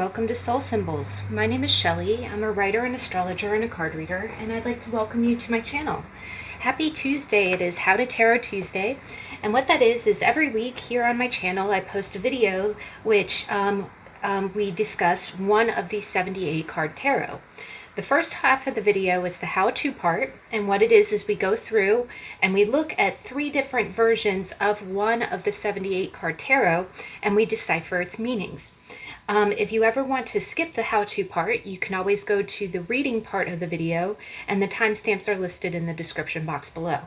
welcome to Soul Symbols. My name is Shelley. I'm a writer, an astrologer, and a card reader, and I'd like to welcome you to my channel. Happy Tuesday. It is How to Tarot Tuesday, and what that is every week here on my channel I post a video which we discuss one of the 78 card tarot. The first half of the video is the how-to part, and what it is we go through and we look at 3 different versions of one of the 78 card tarot and we decipher its meanings. If you ever want to skip the how-to part, you can always go to the reading part of the video, and the timestamps are listed in the description box below.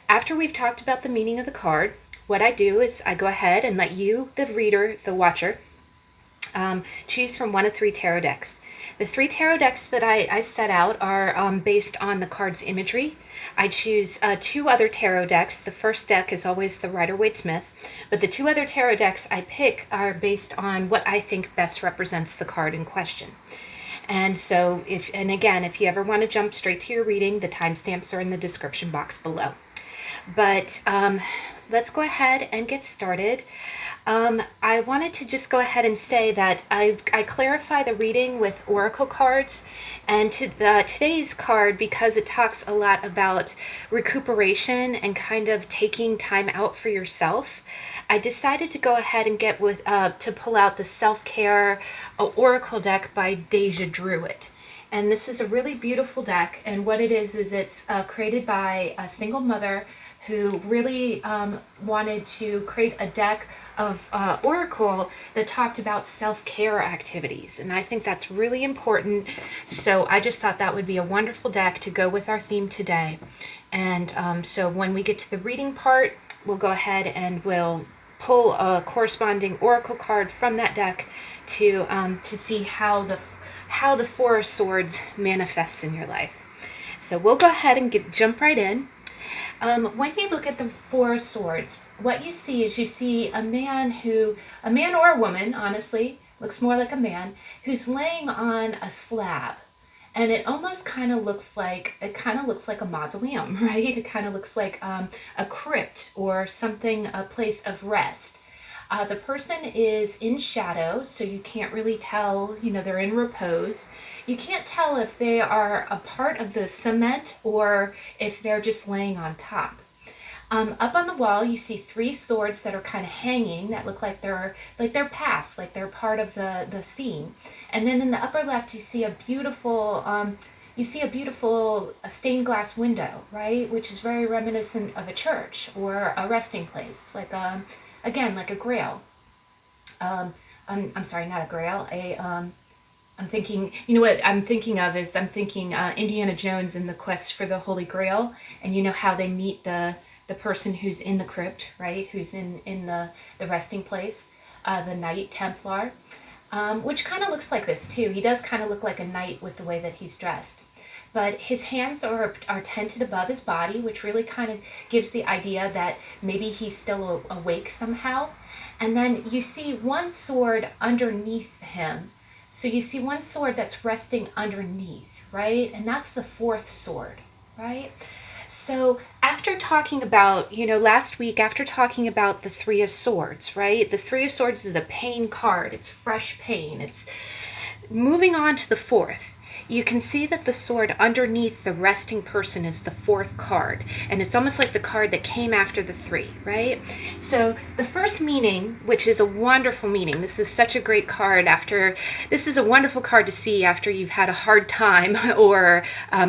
After we've talked about the meaning of the card, what I do is I go ahead and let you, the reader, the watcher, choose from one of 3 tarot decks. The 3 tarot decks that I set out are based on the card's imagery. I choose 2 other tarot decks. The first deck is always the Rider-Waite-Smith, but the 2 other tarot decks I pick are based on what I think best represents the card in question. And so, if you ever want to jump straight to your reading, the timestamps are in the description box below. But let's go ahead and get started. I wanted to just go ahead and say that I clarify the reading with oracle cards, and today's card, because it talks a lot about recuperation and kind of taking time out for yourself, I decided to go ahead and get with to pull out the self-care oracle deck by DejaDrewit. And this is a really beautiful deck, and what it is it's created by a single mother who really wanted to create a deck of oracle that talked about self-care activities, and I think that's really important. So I just thought that would be a wonderful deck to go with our theme today. And so when we get to the reading part, we'll go ahead and we'll pull a corresponding oracle card from that deck to see how the 4 of Swords manifests in your life. So we'll go ahead and jump right in. When you look at the 4 of Swords, what you see is you see a man or a woman, honestly, looks more like a man, who's laying on a slab. And it almost kind of looks like a mausoleum, right? It kind of looks like a crypt or something, a place of rest. The person is in shadow, so you can't really tell, they're in repose. You can't tell if they are a part of the cement or if they're just laying on top. Up on the wall, you see 3 swords that are kind of hanging that look like they're past, like they're part of the scene. And then in the upper left, you see a beautiful stained glass window, right, which is very reminiscent of a church or a resting place, like like a grail. I'm sorry, not a grail. I'm thinking, what I'm thinking of is Indiana Jones in the quest for the Holy Grail, and you know how they meet the person who's in the crypt, right? Who's in the resting place, the Knight Templar, which kind of looks like this too. He does kind of look like a knight with the way that he's dressed. But his hands are tented above his body, which really kind of gives the idea that maybe he's still awake somehow. And then you see 1 sword underneath him. So you see 1 sword that's resting underneath, right? And that's the 4th sword, right? So after talking about, last week, after talking about the 3 of Swords, right? The 3 of Swords is a pain card. It's fresh pain. It's moving on to the 4th. You can see that the sword underneath the resting person is the 4th card, and it's almost like the card that came after the 3, right? So the first meaning, which is a wonderful meaning, this is such a great card this is a wonderful card to see after you've had a hard time or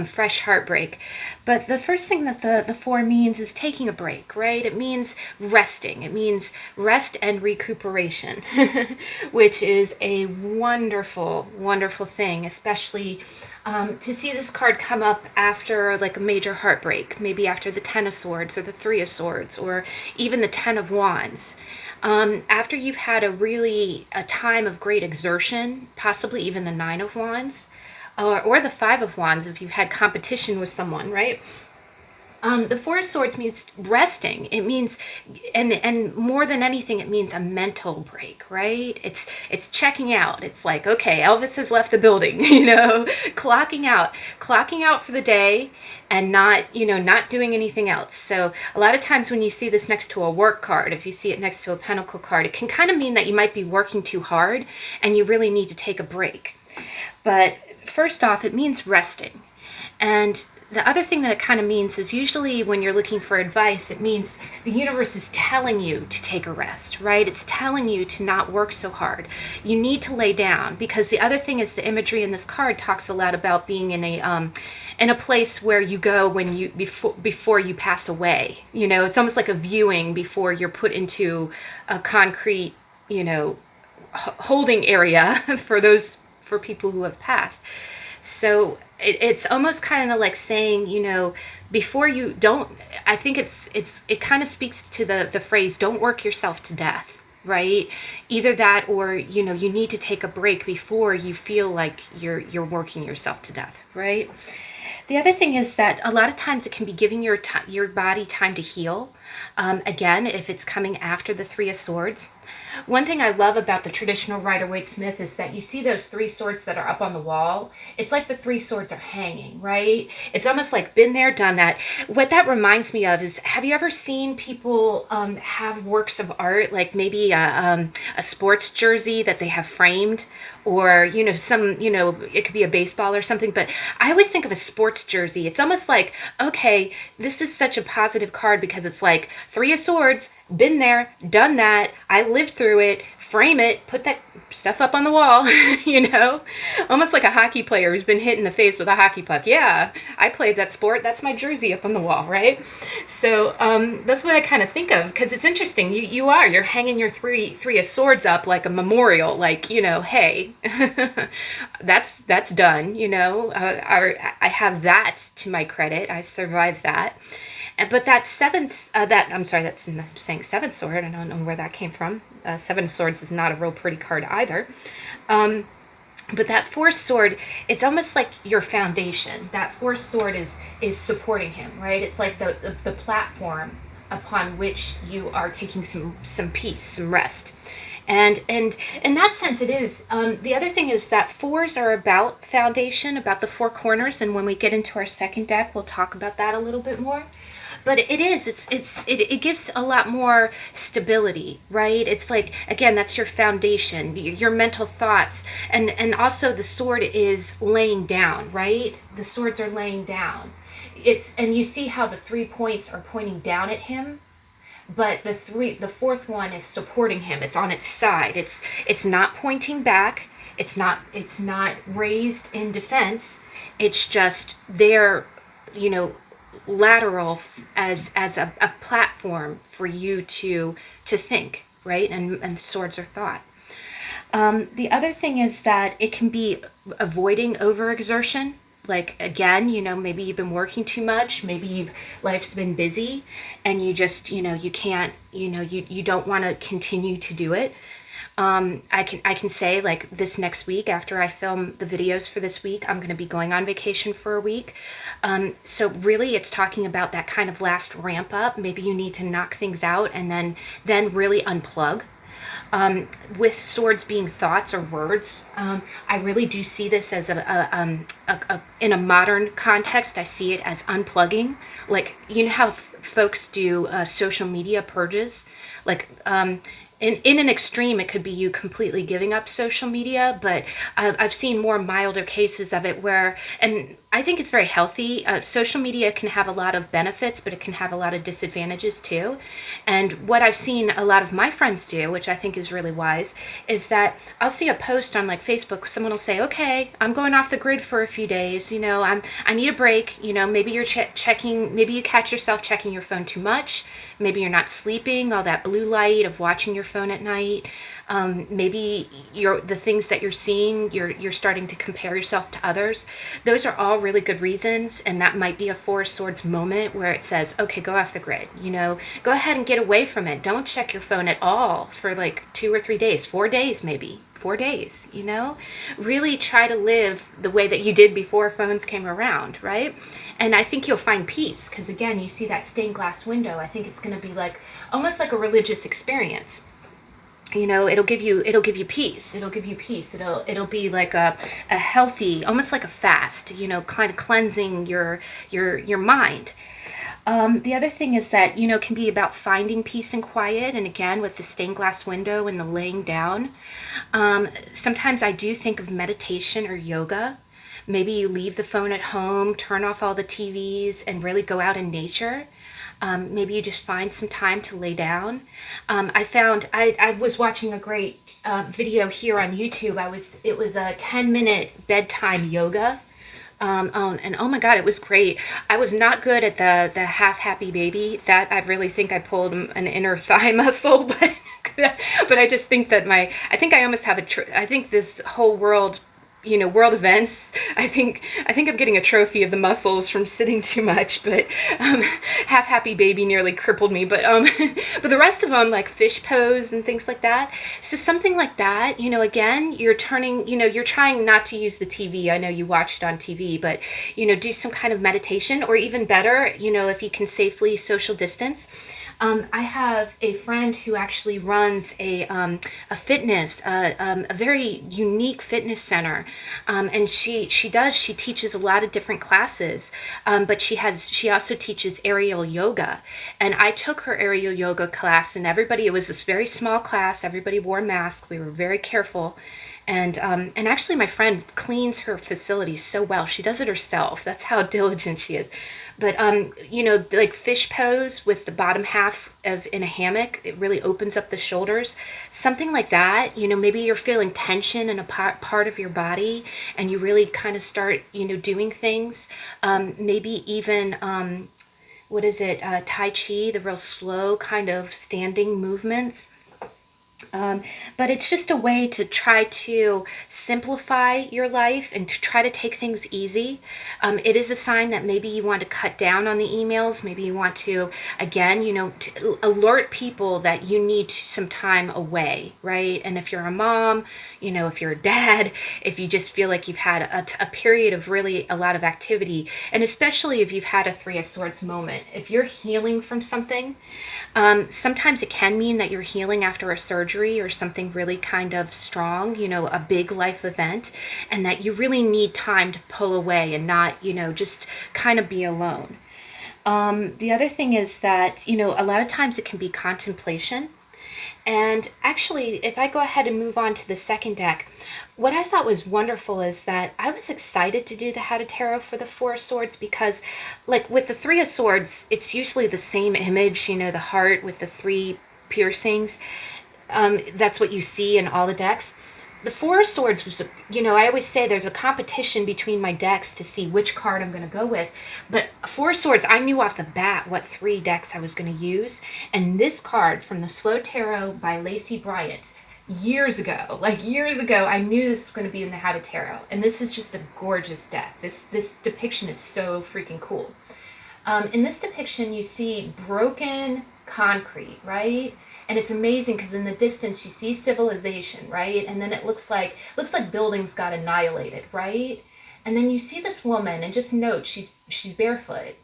fresh heartbreak. But the first thing that the 4 means is taking a break, right? It means resting. It means rest and recuperation, which is a wonderful, wonderful thing, especially to see this card come up after like a major heartbreak, maybe after the 10 of Swords or the 3 of Swords or even the 10 of Wands. After you've had a time of great exertion, possibly even the 9 of Wands, or the 5 of Wands if you've had competition with someone, right? The Four of Swords means resting. It means, and more than anything, it means a mental break, right? It's checking out. It's like, okay, Elvis has left the building, clocking out for the day, and not doing anything else. So a lot of times when you see this next to a work card, if you see it next to a pentacle card, it can kind of mean that you might be working too hard and you really need to take a break. But first off, it means resting. And the other thing that it kind of means is usually when you're looking for advice, it means the universe is telling you to take a rest, right? It's telling you to not work so hard. You need to lay down, because the other thing is the imagery in this card talks a lot about being in a place where you go when you before you pass away. It's almost like a viewing before you're put into a concrete, holding area for people who have passed. So it's almost kind of like saying, before you don't, I think it kind of speaks to the phrase, don't work yourself to death, right? Either that, or, you need to take a break before you feel like you're working yourself to death, right? The other thing is that a lot of times it can be giving your body time to heal. Again, if it's coming after the Three of Swords. One thing I love about the traditional Rider-Waite-Smith is that you see those three swords that are up on the wall. It's like the three swords are hanging, right? It's almost like been there, done that. What that reminds me of is, have you ever seen people have works of art, like maybe a sports jersey that they have framed, or it could be a baseball or something, but I always think of a sports jersey. It's almost like, okay, this is such a positive card because it's like Three of Swords, been there, done that, I lived through it, frame it, put that stuff up on the wall, almost like a hockey player who's been hit in the face with a hockey puck. Yeah, I played that sport, that's my jersey up on the wall, right? So that's what I kind of think of, because it's interesting. You're hanging your three of Swords up like a memorial, like, hey, that's done, I have that to my credit, I survived that. But that that's saying seventh sword. I don't know where that came from. Seven of Swords is not a real pretty card either. But that fourth sword, it's almost like your foundation. That fourth sword is supporting him, right? It's like the platform upon which you are taking some peace, some rest. And in that sense, it is. The other thing is that fours are about foundation, about the four corners. And when we get into our second deck, we'll talk about that a little bit more. But it gives a lot more stability, right? It's like, again, that's your foundation, your mental thoughts. And also the sword is laying down, right? The swords are laying down. And you see how the 3 points are pointing down at him, but the fourth one is supporting him. It's on its side. It's not pointing back. It's not raised in defense. It's just there, lateral as a platform for you to think, right? And swords are thought. The other thing is that it can be avoiding overexertion. Like, again, maybe you've been working too much, maybe life's been busy, and you just, you can't, you don't want to continue to do it. I can say, like, this next week, after I film the videos for this week, I'm going to be going on vacation for a week. So really it's talking about that kind of last ramp up. Maybe you need to knock things out and then really unplug. With swords being thoughts or words, I really do see this as in a modern context. I see it as unplugging. Like, how folks do social media purges, like, in an extreme, it could be you completely giving up social media, but I've seen more milder cases of it where, and I think it's very healthy. Social media can have a lot of benefits, but it can have a lot of disadvantages too. And what I've seen a lot of my friends do, which I think is really wise, is that I'll see a post on like Facebook. Someone will say, okay, I'm going off the grid for a few days. I need a break. Maybe you're checking, maybe you catch yourself checking your phone too much. Maybe you're not sleeping, all that blue light of watching your phone at night. Maybe the things that you're seeing, you're starting to compare yourself to others. Those are all really good reasons, and that might be a Four of Swords moment where it says, okay, go off the grid. Go ahead and get away from it. Don't check your phone at all for like 2 or 3 days, 4 days maybe. 4 days, you know? Really try to live the way that you did before phones came around, right? And I think you'll find peace, because again, you see that stained glass window. I think it's going to be like almost like a religious experience. You know, it'll give you peace. It'll give you peace. It'll be like a healthy, almost like a fast, you know, kind of cleansing your mind. The other thing is that, you know, it can be about finding peace and quiet. And again, with the stained glass window and the laying down, sometimes I do think of meditation or yoga. Maybe you leave the phone at home, turn off all the TVs, and really go out in nature. Maybe you just find some time to lay down. I was watching a great video here on YouTube. It was a 10-minute bedtime yoga. And oh my God, it was great. I was not good at the half happy baby. That I really think I pulled an inner thigh muscle, but I just think that I think I almost have I think this whole world, you know, world events, I think I'm getting a trophy of the muscles from sitting too much, but half happy baby nearly crippled me, but but the rest of them, like fish pose and things like that. So something like that, you know, again, you're trying not to use the TV. I know you watch it on TV, but, you know, do some kind of meditation, or even better, you know, if you can safely social distance. I have a friend who actually runs a fitness, a very unique fitness center, and she teaches a lot of different classes, but she also teaches aerial yoga, and I took her aerial yoga class, and it was this very small class. Everybody wore masks. We were very careful. And actually my friend cleans her facility so well. She does it herself. That's how diligent she is. But, you know, like fish pose with the bottom half in a hammock, it really opens up the shoulders. Something like that, you know, maybe you're feeling tension in a part of your body, and you really kind of start, you know, doing things. Maybe even, Tai Chi, the real slow kind of standing movements. But it's just a way to try to simplify your life and to try to take things easy. It is a sign that maybe you want to cut down on the emails. Maybe you want to, again, you know, to alert people that you need some time away, right? And if you're a mom, you know, if you're a dad, if you just feel like you've had a period of really a lot of activity, and especially if you've had a Three of Swords moment, if you're healing from something, sometimes it can mean that you're healing after a surgery or something really kind of strong, you know, a big life event, and that you really need time to pull away and not, you know, just kind of be alone. The other thing is that, you know, a lot of times it can be contemplation. And actually, if I go ahead and move on to the second deck, what I thought was wonderful is that I was excited to do the How to Tarot for the Four of Swords, because, like, with the Three of Swords, it's usually the same image, you know, the heart with the three piercings. That's what you see in all the decks. The Four of Swords was, you know, I always say there's a competition between my decks to see which card I'm going to go with. But Four of Swords, I knew off the bat what 3 decks I was going to use. And this card from the Slow Tarot by Lacey Bryant, years ago, I knew this was going to be in the How to Tarot. And this is just a gorgeous deck. This depiction is so freaking cool. In this depiction, you see broken concrete, right? And it's amazing because in the distance you see civilization, right? And then it looks like buildings got annihilated, right? And then you see this woman, and just note she's barefoot,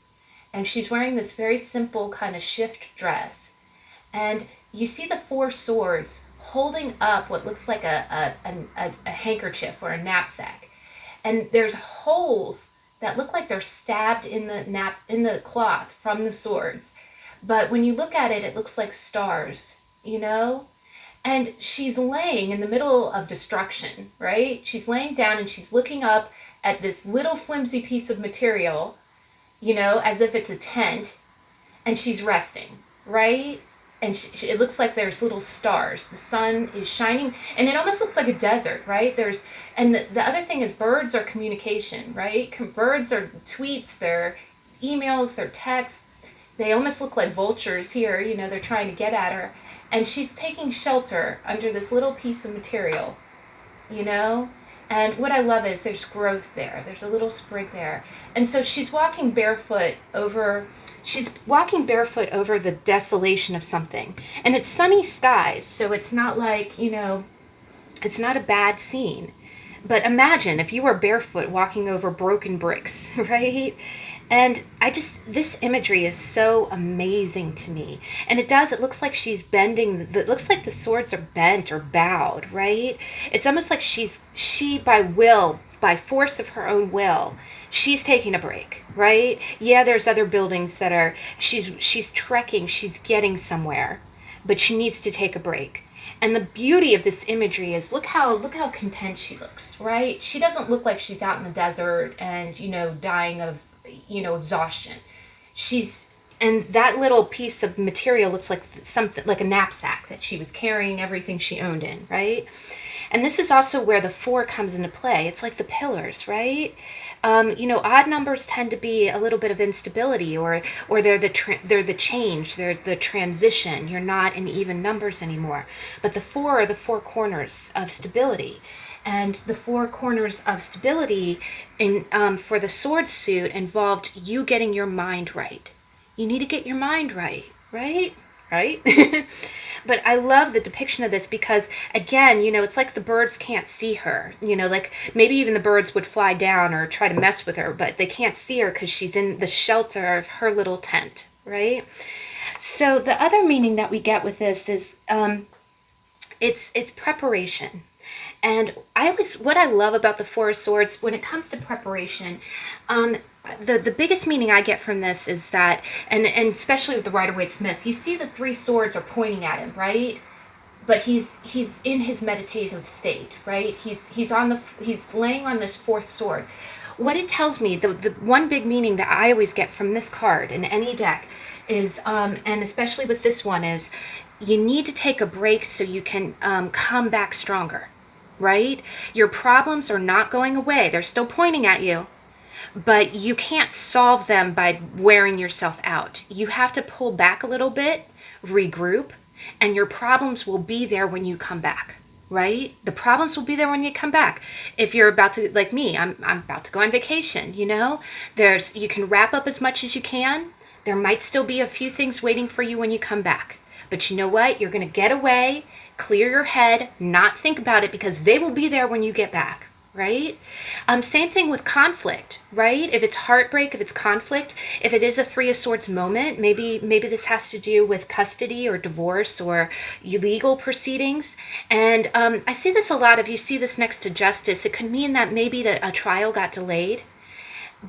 and she's wearing this very simple kind of shift dress. And you see the Four Swords holding up what looks like a handkerchief or a knapsack. And there's holes that look like they're stabbed in the cloth from the swords. But when you look at it, it looks like stars, you know? And she's laying in the middle of destruction, right? She's laying down and she's looking up at this little flimsy piece of material, you know, as if it's a tent, and she's resting, right? And it looks like there's little stars. The sun is shining, and it almost looks like a desert, right? And the other thing is birds are communication, right? Birds are tweets, they're emails, they're texts. They almost look like vultures here, you know, they're trying to get at her. And she's taking shelter under this little piece of material, you know? And what I love is there's growth there. There's a little sprig there. And so she's walking barefoot over the desolation of something. And it's sunny skies, so it's not like, you know, It's not a bad scene. But imagine if you were barefoot walking over broken bricks, right? And this imagery is so amazing to me. And it looks like she's bending, it looks like the swords are bent or bowed, right? It's almost like she by will, by force of her own will, she's taking a break, right? Yeah, there's other buildings that are, she's trekking, she's getting somewhere, but she needs to take a break. And the beauty of this imagery is look how content she looks, right? She doesn't look like she's out in the desert and, dying of, exhaustion. She's and that little piece of material looks like something like a knapsack that she was carrying everything she owned in, right? And this is also where the 4 comes into play. It's like the pillars, right? Odd numbers tend to be a little bit of instability, or they're the change, they're the transition. You're not in even numbers anymore. But the 4 are the 4 corners of stability, and the 4 corners of stability for the sword suit involved you getting your mind right. You need to get your mind right, right? Right? But I love the depiction of this because, again, it's like the birds can't see her. Like maybe even the birds would fly down or try to mess with her, but they can't see her because she's in the shelter of her little tent, right? So the other meaning that we get with this is it's preparation. And what I love about the 4 of Swords when it comes to preparation, the biggest meaning I get from this is that, and especially with the Rider-Waite Smith, you see the 3 swords are pointing at him, right? But he's in his meditative state, right? He's laying on this 4th sword. What it tells me, the one big meaning that I always get from this card in any deck is, and especially with this one, is you need to take a break so you can come back stronger, right? Your problems are not going away. They're still pointing at you. But you can't solve them by wearing yourself out. You have to pull back a little bit, regroup, and your problems will be there when you come back, right? The problems will be there when you come back. If you're about to, like me, I'm about to go on vacation, you can wrap up as much as you can. There might still be a few things waiting for you when you come back. But you know what? You're going to get away, clear your head, not think about it, because they will be there when you get back. Right? Same thing with conflict, right? If it's heartbreak, if it's conflict, if it is a 3 of Swords moment, maybe this has to do with custody or divorce or legal proceedings. And I see this a lot. If you see this next to justice, it could mean that maybe a trial got delayed.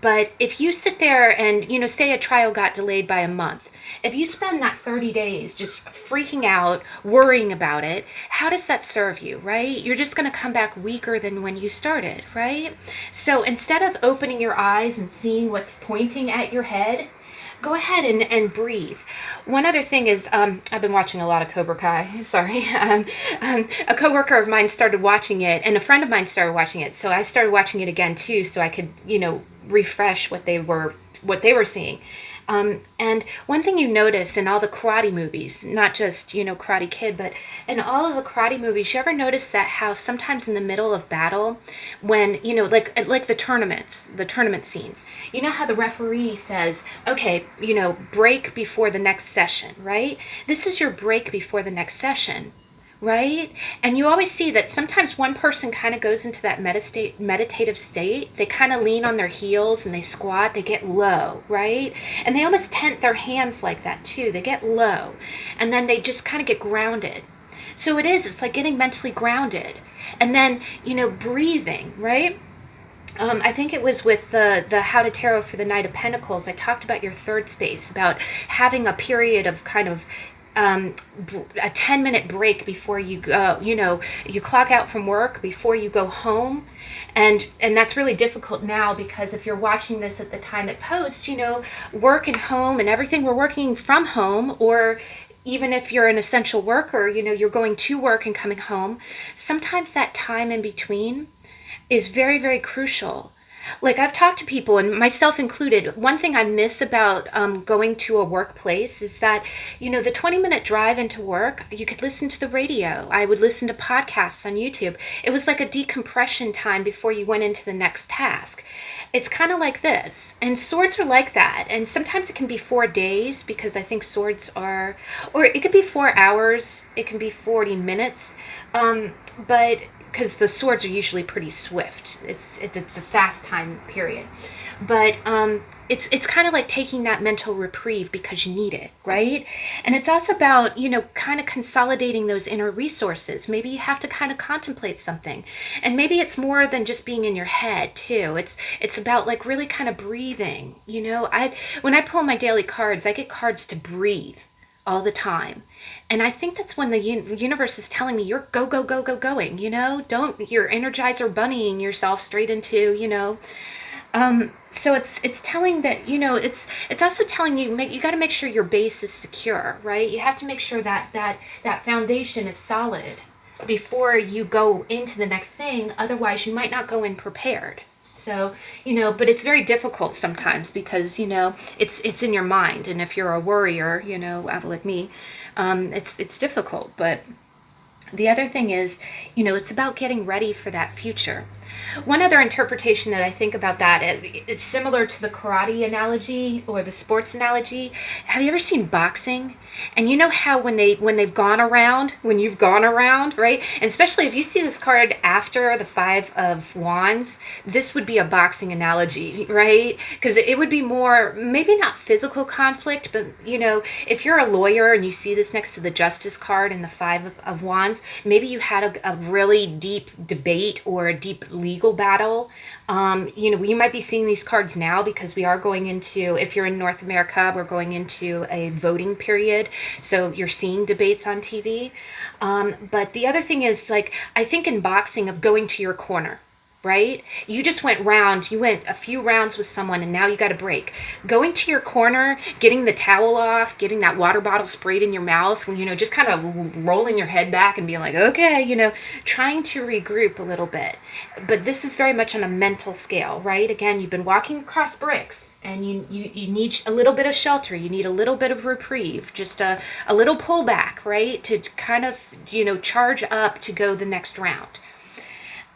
But if you sit there and, say a trial got delayed by a month, if you spend that 30 days just freaking out, worrying about it, how does that serve you, right? You're just going to come back weaker than when you started, right? So instead of opening your eyes and seeing what's pointing at your head, go ahead and breathe. One other thing is, I've been watching a lot of Cobra Kai. Sorry. A coworker of mine started watching it, and a friend of mine started watching it. So I started watching it again too, so I could, refresh what they were seeing. And one thing you notice in all the karate movies, not just, Karate Kid, but in all of the karate movies, you ever notice that how sometimes in the middle of battle, when, like the tournament scenes, how the referee says, okay, break before the next session, right? This is your break before the next session. Right? And you always see that sometimes one person kind of goes into that meditative state. They kind of lean on their heels and they squat. They get low, right? And they almost tent their hands like that too. They get low. And then they just kind of get grounded. So it's like getting mentally grounded. And then, breathing, right? I think it was with the How to Tarot for the Knight of Pentacles. I talked about your 3rd space, about having a period of kind of a 10-minute break before you go, you clock out from work before you go home. And that's really difficult now, because if you're watching this at the time it posts, work and home and everything, we're working from home, or even if you're an essential worker, you're going to work and coming home. Sometimes that time in between is very, very crucial. Like, I've talked to people, and myself included, one thing I miss about going to a workplace is that, the 20-minute drive into work, you could listen to the radio. I would listen to podcasts on YouTube. It was like a decompression time before you went into the next task. It's kind of like this. And swords are like that. And sometimes it can be 4 days, because I think swords are, or it could be 4 hours. It can be 40 minutes. but because the swords are usually pretty swift, it's a fast time period, but it's kind of like taking that mental reprieve because you need it, right? And it's also about, kind of consolidating those inner resources. Maybe you have to kind of contemplate something. And maybe it's more than just being in your head, too. It's about like really kind of breathing. When I pull my daily cards, I get cards to breathe all the time. And I think that's when the universe is telling me you're go, go, go, go, going, don't, you're energizer bunnying yourself straight into, so it's telling that, it's also telling you you got to make sure your base is secure, right? You have to make sure that foundation is solid before you go into the next thing. Otherwise you might not go in prepared. So, but it's very difficult sometimes because, it's in your mind. And if you're a worrier, like me, it's difficult. But the other thing is, it's about getting ready for that future. One other interpretation that I think about that, it's similar to the karate analogy or the sports analogy. Have you ever seen boxing? And you know how when you've gone around, right? And especially if you see this card after the Five of Wands, this would be a boxing analogy, right? Because it would be more, maybe not physical conflict, but if you're a lawyer and you see this next to the Justice card and the Five of Wands, maybe you had a really deep debate or a deep legal battle. You might be seeing these cards now because we are going into, if you're in North America, we're going into a voting period. So you're seeing debates on TV. But the other thing is, like, I think in boxing of going to your corner, right? You just went a few rounds with someone and now you got a break. Going to your corner, getting the towel off, getting that water bottle sprayed in your mouth, when, just kind of rolling your head back and being like, okay, trying to regroup a little bit. But this is very much on a mental scale, right? Again, you've been walking across bricks and you need a little bit of shelter. You need a little bit of reprieve, just a little pullback, right? To kind of, charge up to go the next round.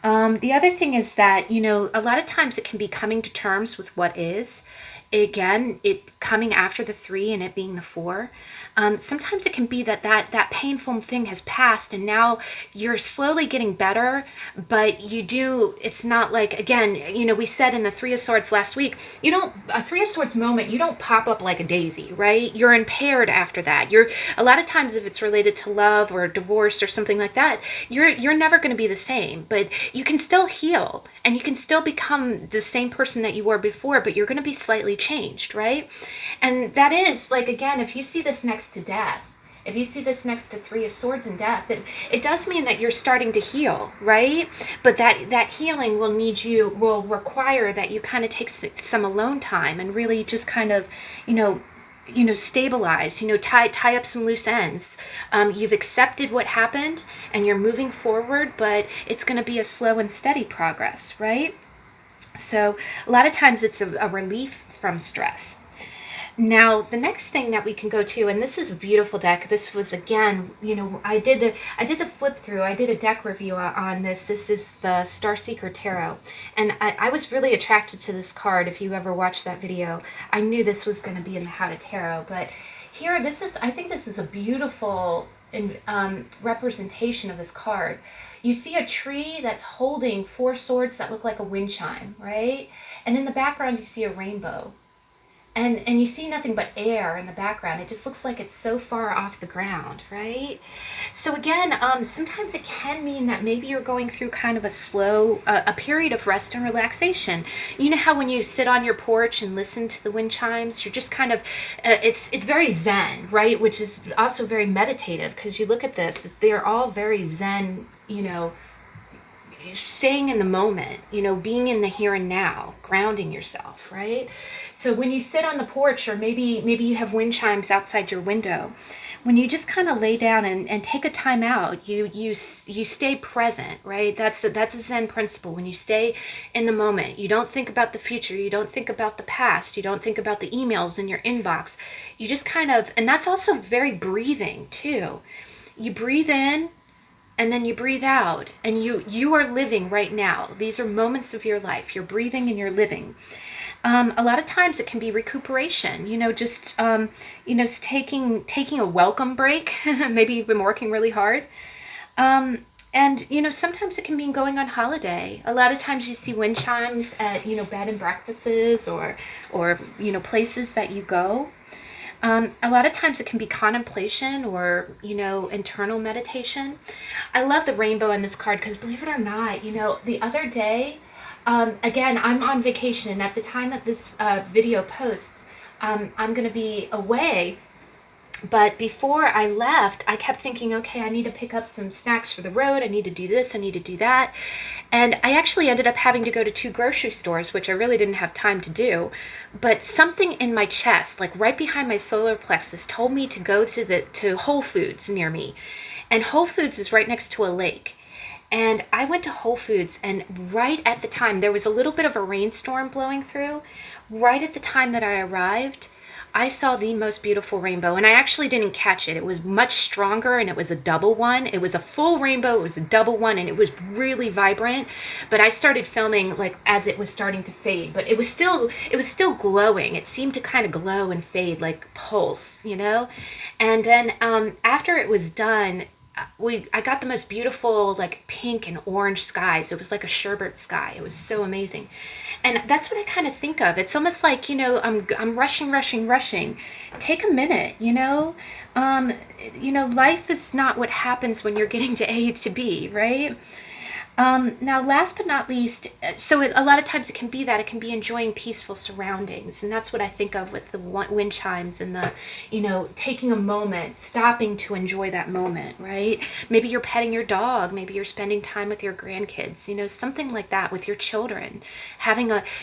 The other thing is that, a lot of times it can be coming to terms with what is. Again, it coming after the 3 and it being the 4. Sometimes it can be that painful thing has passed and now you're slowly getting better, but it's not like, again, we said in the 3 of Swords last week, a 3 of Swords moment, you don't pop up like a daisy, right? You're impaired after that. A lot of times if it's related to love or divorce or something like that, you're never going to be the same, but you can still heal and you can still become the same person that you were before, but you're going to be slightly changed, right? And that is, like, again, if you see this next to death, if you see this next to 3 of Swords and death, it does mean that you're starting to heal, right? But that healing will require that you kind of take some alone time and really just kind of, stabilize, tie up some loose ends. You've accepted what happened and you're moving forward, but it's going to be a slow and steady progress, right? So a lot of times it's a relief from stress. Now, the next thing that we can go to, and this is a beautiful deck. This was, again, I did the flip through. I did a deck review on this. This is the Starseeker Tarot. And I was really attracted to this card. If you ever watched that video, I knew this was going to be in the How to Tarot. But here, I think this is a beautiful representation of this card. You see a tree that's holding 4 swords that look like a wind chime, right? And in the background, you see a rainbow. And you see nothing but air in the background. It just looks like it's so far off the ground, right? So again, sometimes it can mean that maybe you're going through kind of a period of rest and relaxation. You know how when you sit on your porch and listen to the wind chimes, you're just kind of, it's very zen, right? Which is also very meditative, because you look at this, they're all very zen, staying in the moment, being in the here and now, grounding yourself, right? So when you sit on the porch, or maybe you have wind chimes outside your window, when you just kind of lay down and take a time out, you stay present, right? That's a Zen principle. When you stay in the moment, you don't think about the future, you don't think about the past, you don't think about the emails in your inbox. You just kind of, and that's also very breathing too. You breathe in, and then you breathe out, and you are living right now. These are moments of your life. You're breathing and you're living. A lot of times it can be recuperation, just taking a welcome break. Maybe you've been working really hard. And, sometimes it can mean going on holiday. A lot of times you see wind chimes at, bed and breakfasts or, places that you go. A lot of times it can be contemplation or, internal meditation. I love the rainbow on this card because, believe it or not, the other day, again, I'm on vacation, and at the time that this video posts, I'm going to be away. But before I left, I kept thinking, okay, I need to pick up some snacks for the road. I need to do this. I need to do that. And I actually ended up having to go to 2 grocery stores, which I really didn't have time to do. But something in my chest, like right behind my solar plexus, told me to go to Whole Foods near me. And Whole Foods is right next to a lake. And I went to Whole Foods, and right at the time, there was a little bit of a rainstorm blowing through. Right at the time that I arrived, I saw the most beautiful rainbow, and I actually didn't catch it. It was much stronger, and it was a double one. It was a full rainbow, it was a double one, and it was really vibrant. But I started filming like as it was starting to fade, but it was still glowing. It seemed to kind of glow and fade like pulse, And then after it was done, I got the most beautiful like pink and orange skies. It was like a sherbet sky. It was so amazing. And that's what I kind of think of. It's almost like, I'm rushing. Take a minute, life is not what happens when you're getting to A to B, right? Now, last but not least, a lot of times it can be that. It can be enjoying peaceful surroundings. And that's what I think of with the wind chimes and the, taking a moment, stopping to enjoy that moment, right? Maybe you're petting your dog. Maybe you're spending time with your grandkids, something like that with your children.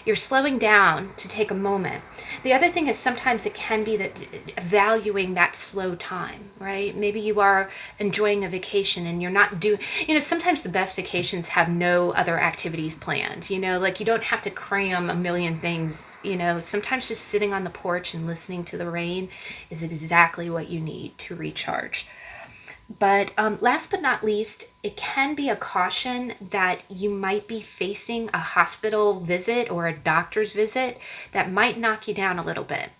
You're slowing down to take a moment. The other thing is sometimes it can be that valuing that slow time, right? Maybe you are enjoying a vacation and you're not doing, sometimes the best vacations have no other activities planned, like you don't have to cram a million things, sometimes just sitting on the porch and listening to the rain is exactly what you need to recharge. But last but not least, it can be a caution that you might be facing a hospital visit or a doctor's visit that might knock you down a little bit.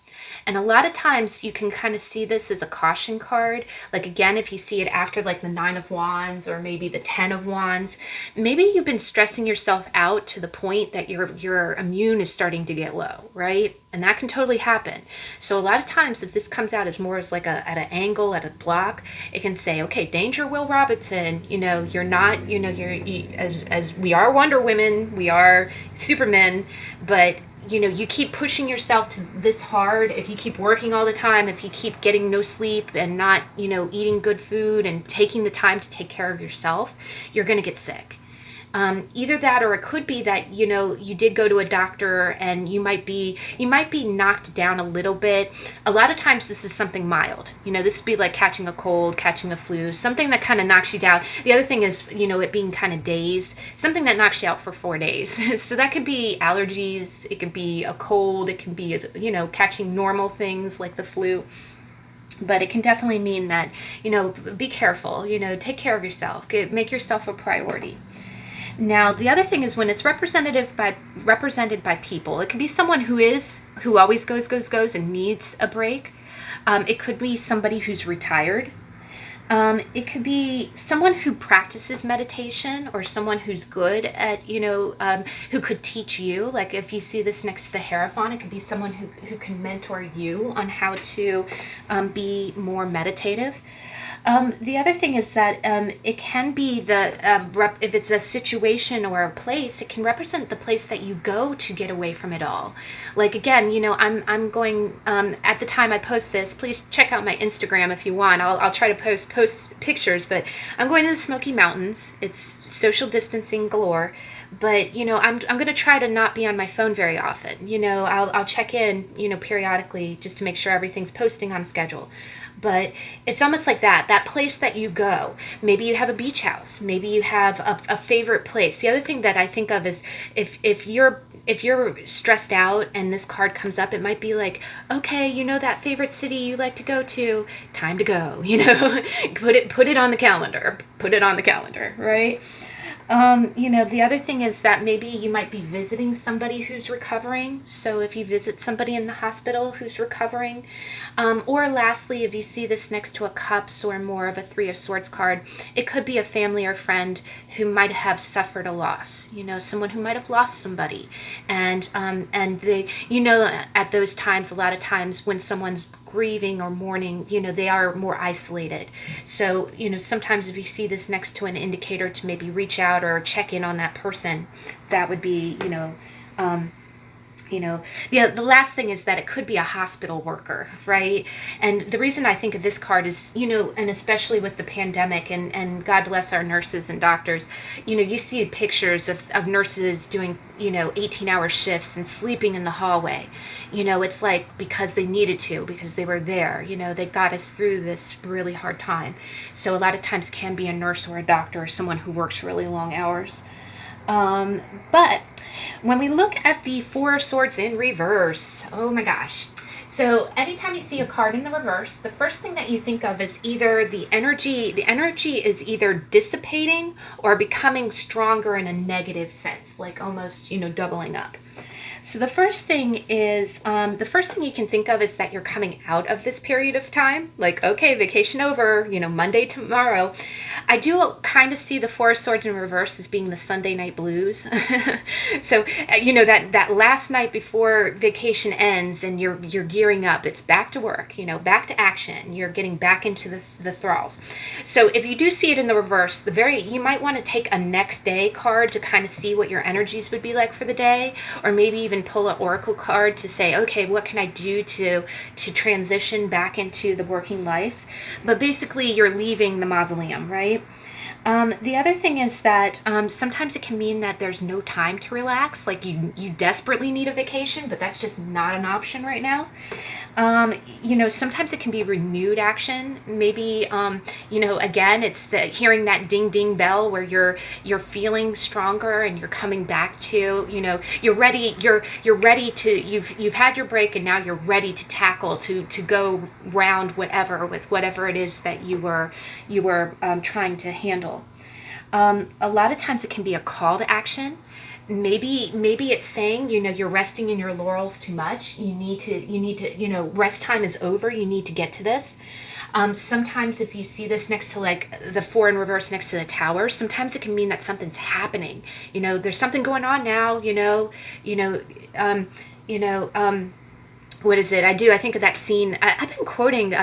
And a lot of times you can kind of see this as a caution card. Like again, if you see it after like the 9 of Wands or maybe the 10 of Wands, maybe you've been stressing yourself out to the point that your immune is starting to get low, right? And that can totally happen. So a lot of times if this comes out as more as like at an angle, at a block, it can say, okay, danger, Will Robinson, you're not, as we are Wonder Women, we are Supermen, but you keep pushing yourself to this hard, if you keep working all the time, if you keep getting no sleep and not, eating good food and taking the time to take care of yourself, you're going to get sick. Either that, or it could be that, you did go to a doctor and you might be knocked down a little bit. A lot of times this is something mild. This would be like catching a cold, catching a flu, something that kind of knocks you down. The other thing is, it being kind of days, something that knocks you out for 4 days. So that could be allergies. It could be a cold. It can be, catching normal things like the flu. But it can definitely mean that, be careful, take care of yourself, make yourself a priority. Now, the other thing is when it's represented by people, it could be someone who always goes and needs a break. It could be somebody who's retired. It could be someone who practices meditation or someone who's good at, who could teach you. Like if you see this next to the Hierophant, it could be someone who can mentor you on how to be more meditative. The other thing is that it can be if it's a situation or a place, it can represent the place that you go to get away from it all. Like again, I'm going at the time I post this. Please check out my Instagram if you want. I'll try to post pictures, but I'm going to the Smoky Mountains. It's social distancing galore. But, I'm going to try to not be on my phone very often. I'll check in, periodically just to make sure everything's posting on schedule. But it's almost like that place that you go. Maybe you have a beach house. Maybe you have a favorite place. The other thing that I think of is if you're stressed out and this card comes up, it might be like, okay, that favorite city you like to go to, time to go, put it on the calendar, right? The other thing is that maybe you might be visiting somebody who's recovering. So if you visit somebody in the hospital who's recovering, or lastly, if you see this next to a cups or more of a Three of Swords card, it could be a family or friend who might have suffered a loss. Someone who might have lost somebody, and they, at those times, a lot of times when someone's grieving or mourning, they are more isolated. So, sometimes if you see this next to an indicator to maybe reach out or check in on that person, that would be, the last thing is that it could be a hospital worker, right? And the reason I think of this card is, and especially with the pandemic, and God bless our nurses and doctors, you see pictures of nurses doing, 18-hour shifts and sleeping in the hallway. It's like because they needed to, because they were there, they got us through this really hard time. So a lot of times it can be a nurse or a doctor or someone who works really long hours. But when we look at the Four of Swords in reverse, oh my gosh. So anytime you see a card in the reverse, the first thing that you think of is either the energy is either dissipating or becoming stronger in a negative sense, like almost, doubling up. So the first thing you can think of is that you're coming out of this period of time. Like, okay, vacation over, Monday, tomorrow. I do kind of see the Four of Swords in reverse as being the Sunday night blues. So, that last night before vacation ends and you're gearing up, it's back to work, back to action. You're getting back into the thralls. So if you do see it in the reverse, you might want to take a next day card to kind of see what your energies would be like for the day, or maybe even pull an oracle card to say, okay, what can I do to transition back into the working life? But basically you're leaving the mausoleum, right? The other thing is that sometimes it can mean that there's no time to relax, like you desperately need a vacation, but that's just not an option right now. Sometimes it can be renewed action. Maybe, again, it's hearing that ding ding bell where you're feeling stronger and you're coming back to, you're ready to, you've had your break and now you're ready to tackle, to go round whatever it is that you were trying to handle. A lot of times it can be a call to action. Maybe it's saying, you're resting in your laurels too much. You need to, rest time is over. You need to get to this. Sometimes if you see this next to like the Four in reverse next to the Tower, sometimes it can mean that something's happening. There's something going on now, what is it? I think of that scene. I've been quoting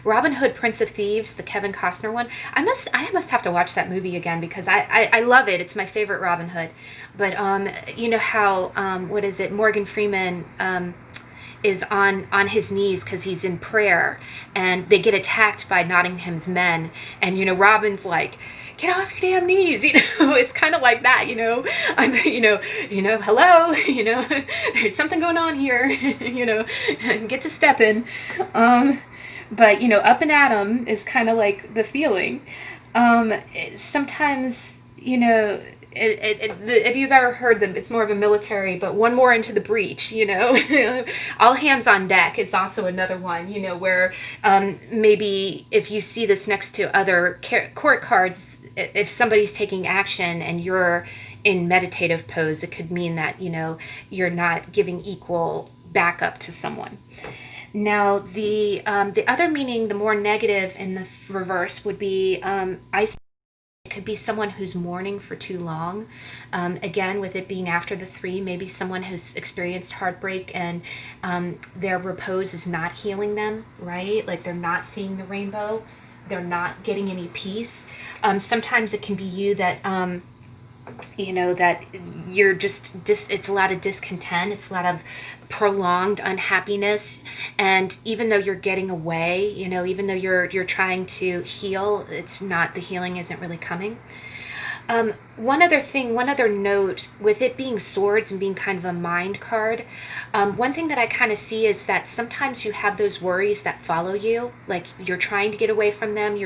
Robin Hood, Prince of Thieves, the Kevin Costner one. I must have to watch that movie again because I love it. It's my favorite Robin Hood. But how what is it? Morgan Freeman is on his knees because he's in prayer, and they get attacked by Nottingham's men, and Robin's like, get off your damn knees, it's kind of like that, I'm, hello, there's something going on here, get to stepping. But, up and at 'em is kind of like the feeling. Sometimes, if you've ever heard them, it's more of a military, but one more into the breach, all hands on deck is also another one, where maybe if you see this next to other court cards, if somebody's taking action and you're in meditative pose, it could mean that, you're not giving equal backup to someone. Now, the other meaning, the more negative in the reverse, would be isolation. It could be someone who's mourning for too long. Again, with it being after the three, maybe someone who's experienced heartbreak and their repose is not healing them, right? Like they're not seeing the rainbow. They're not getting any peace. Sometimes it can be you that, that you're just, it's a lot of discontent. It's a lot of prolonged unhappiness. And even though you're getting away, even though you're trying to heal, the healing isn't really coming. One other note, with it being swords and being kind of a mind card, one thing that I kind of see is that sometimes you have those worries that follow you, like you're trying to get away from them,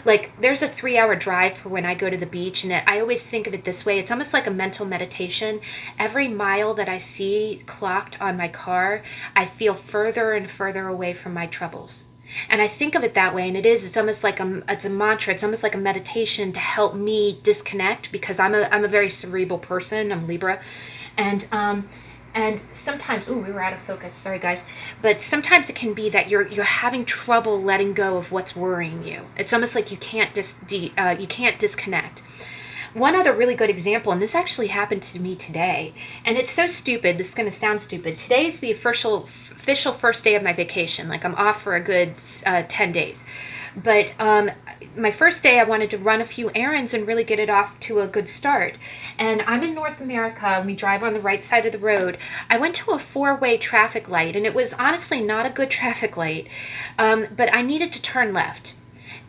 like there's a 3-hour drive for when I go to the beach, and I always think of it this way, it's almost like a mental meditation. Every mile that I see clocked on my car, I feel further and further away from my troubles. And I think of it that way, and it's almost like it's a mantra. It's almost like a meditation to help me disconnect, because I'm a very cerebral person. I'm Libra, and sometimes, we were out of focus. Sorry, guys. But sometimes it can be that you're having trouble letting go of what's worrying you. It's almost like you can't you can't disconnect. One other really good example, and this actually happened to me today, and it's so stupid. This is going to sound stupid. Today is the official first day of my vacation. Like, I'm off for a good 10 days. But my first day, I wanted to run a few errands and really get it off to a good start. And I'm in North America, and we drive on the right side of the road. I went to a 4-way traffic light, and it was honestly not a good traffic light, but I needed to turn left.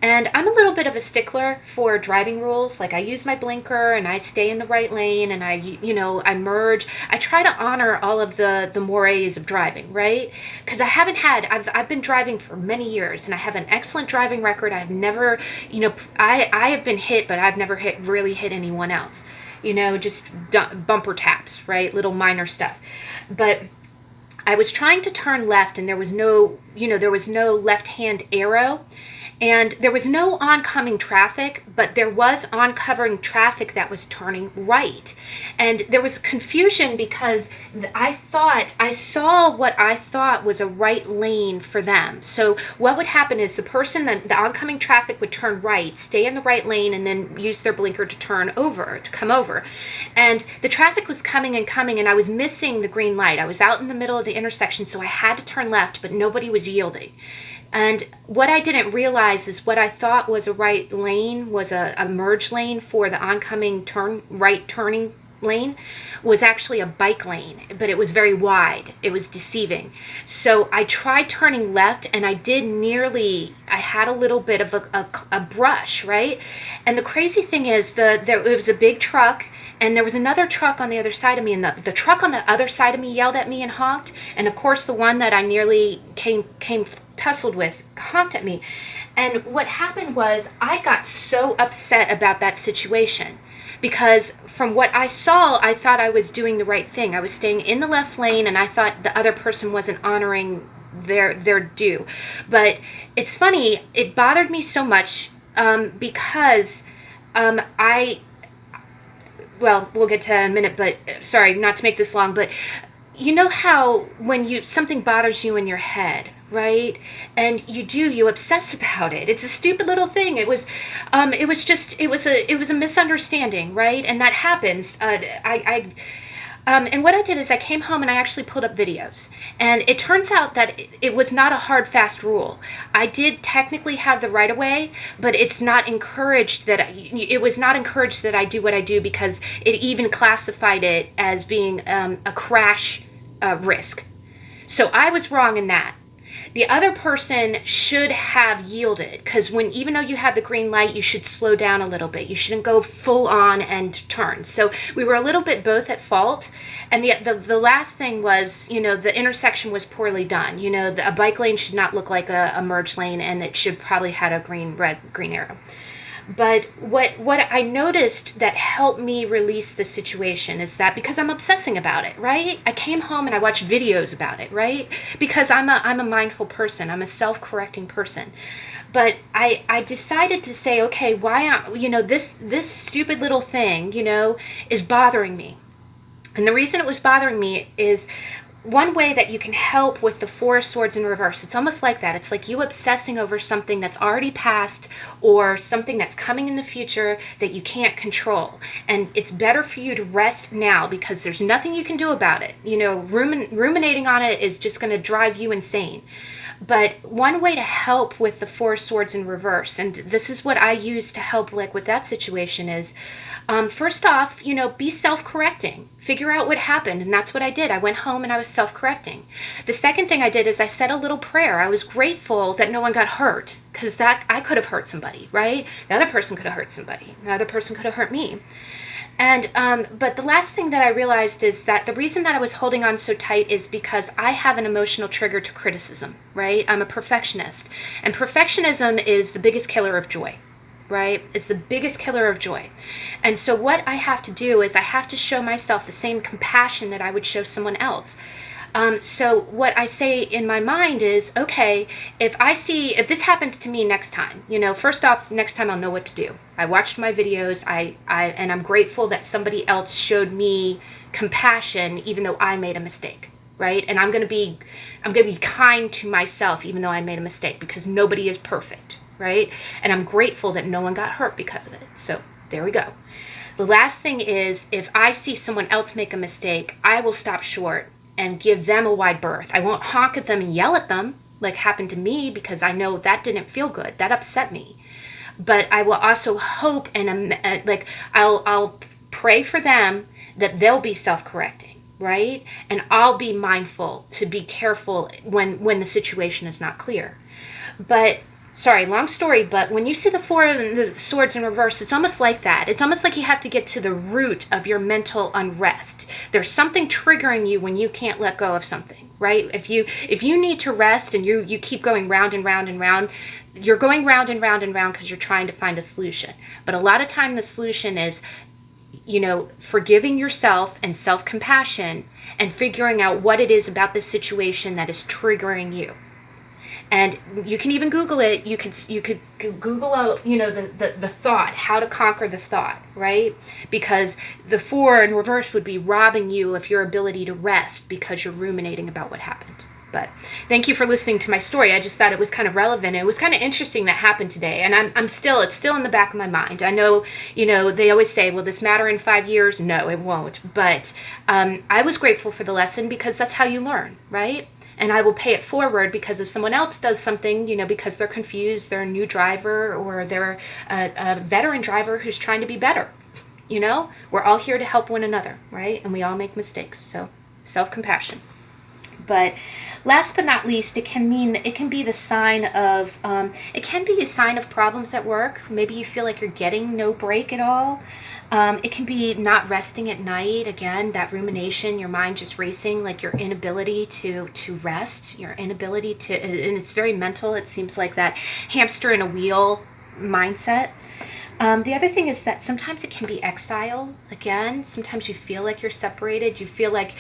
And I'm a little bit of a stickler for driving rules. Like, I use my blinker, and I stay in the right lane, and I merge. I try to honor all of the mores of driving, right? Because I've been driving for many years, and I have an excellent driving record. I've never, I have been hit, but I've never really hit anyone else. Just bumper taps, right? Little minor stuff. But I was trying to turn left, and there was no left-hand arrow. And there was no oncoming traffic, but there was oncoming traffic that was turning right. And there was confusion because I saw what I thought was a right lane for them. So what would happen is the oncoming traffic would turn right, stay in the right lane, and then use their blinker to come over. And the traffic was coming, and I was missing the green light. I was out in the middle of the intersection, so I had to turn left, but nobody was yielding. And what I didn't realize is what I thought was a right lane was a merge lane for the oncoming right turning lane was actually a bike lane, but it was very wide. It was deceiving. So I tried turning left, and I had a little bit of a brush, right? And the crazy thing is it was a big truck, and there was another truck on the other side of me, and the truck on the other side of me yelled at me and honked, and of course the one that I nearly came tussled with honked at me. And what happened was I got so upset about that situation, because from what I saw, I thought I was doing the right thing. I was staying in the left lane, and I thought the other person wasn't honoring their due. But it's funny, it bothered me so much because we'll get to that in a minute, but sorry, not to make this long, but you know how when something bothers you in your head, right? And you obsess about it. It's a stupid little thing. It was a misunderstanding, right? And that happens. And what I did is I came home and I actually pulled up videos. And it turns out that it was not a hard, fast rule. I did technically have the right of way, but it was not encouraged that I do what I do, because it even classified it as being a crash risk. So I was wrong in that. The other person should have yielded, because even though you have the green light, you should slow down a little bit. You shouldn't go full on and turn. So we were a little bit both at fault. And the last thing was, the intersection was poorly done. A bike lane should not look like a merge lane, and it should probably have a green arrow. But what I noticed that helped me release the situation is that, because I'm obsessing about it, right? I came home and I watched videos about it, right? Because I'm a mindful person. I'm a self-correcting person. But I decided to say, okay, why, this stupid little thing, is bothering me. And the reason it was bothering me is one way that you can help with the Four of Swords in reverse. It's almost like that. It's like you obsessing over something that's already passed, or something that's coming in the future that you can't control. And it's better for you to rest now, because there's nothing you can do about it. Ruminating on it is just going to drive you insane. But one way to help with the Four of Swords in reverse, and this is what I use to help with that situation, is first off, be self-correcting. Figure out what happened, and that's what I did. I went home and I was self-correcting. The second thing I did is I said a little prayer. I was grateful that no one got hurt, because I could have hurt somebody, right? The other person could have hurt somebody. The other person could have hurt me. And but the last thing that I realized is that the reason that I was holding on so tight is because I have an emotional trigger to criticism, right? I'm a perfectionist, and perfectionism is the biggest killer of joy, right? It's the biggest killer of joy. And so what I have to do is I have to show myself the same compassion that I would show someone else. So what I say in my mind is, okay, if this happens to me next time, first off, next time I'll know what to do. I watched my videos, and I'm grateful that somebody else showed me compassion, even though I made a mistake, right? And I'm going to be kind to myself, even though I made a mistake, because nobody is perfect, right? And I'm grateful that no one got hurt because of it. So there we go. The last thing is, if I see someone else make a mistake, I will stop short and give them a wide berth. I won't honk at them and yell at them like happened to me, because I know that didn't feel good. That upset me. But I will also hope and I'll pray for them that they'll be self-correcting, right? And I'll be mindful to be careful when the situation is not clear. But sorry, long story, but when you see the Four of the Swords in reverse, it's almost like that. It's almost like you have to get to the root of your mental unrest. There's something triggering you when you can't let go of something, right? If you need to rest and you keep going round and round and round, you're going round and round and round because you're trying to find a solution. But a lot of time the solution is, forgiving yourself and self-compassion and figuring out what it is about this situation that is triggering you. And you can even Google it. You could Google out, the thought, how to conquer the thought, right? Because the Four in reverse would be robbing you of your ability to rest because you're ruminating about what happened. But thank you for listening to my story. I just thought it was kind of relevant. It was kind of interesting that happened today. And it's still in the back of my mind. I know, they always say, will this matter in 5 years? No, it won't. But I was grateful for the lesson, because that's how you learn, right? And I will pay it forward, because if someone else does something, because they're confused, they're a new driver, or they're a veteran driver who's trying to be better, we're all here to help one another, right? And we all make mistakes. So self-compassion. But last but not least, it can be a sign of problems at work. Maybe you feel like you're getting no break at all. It can be not resting at night. Again, that rumination, your mind just racing, like your inability to rest, your inability to, and it's very mental. It seems like that hamster in a wheel mindset. The other thing is that sometimes it can be exile. Again, sometimes you feel like you're separated. You feel like,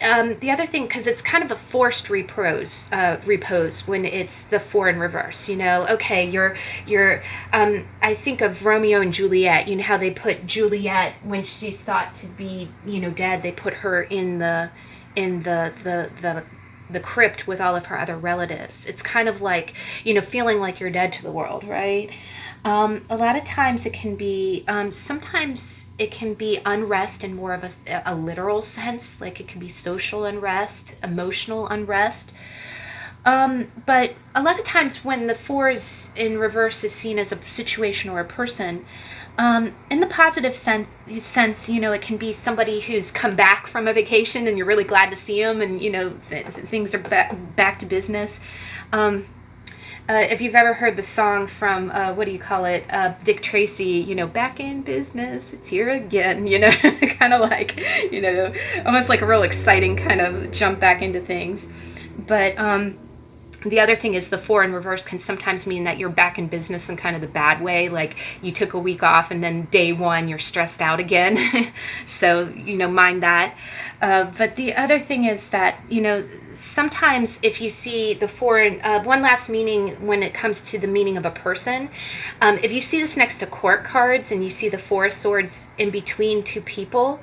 the other thing, because it's kind of a forced repose when it's the Four in reverse. Okay, I think of Romeo and Juliet. You know how they put Juliet, when she's thought to be, dead, they put her in the crypt with all of her other relatives. It's kind of like, feeling like you're dead to the world, right? A lot of times it can be, sometimes it can be unrest in more of a literal sense, like it can be social unrest, emotional unrest. But a lot of times when the Four is in reverse is seen as a situation or a person, in the positive sense, it can be somebody who's come back from a vacation and you're really glad to see them, and, things are back to business. If you've ever heard the song from, Dick Tracy, back in business, it's here again, kind of like, almost like a real exciting kind of jump back into things. But the other thing is the Four in reverse can sometimes mean that you're back in business in kind of the bad way, like you took a week off and then day one you're stressed out again. So, mind that. But the other thing is that, sometimes if you see the Four in, one last meaning when it comes to the meaning of a person, if you see this next to court cards and you see the Four of Swords in between two people,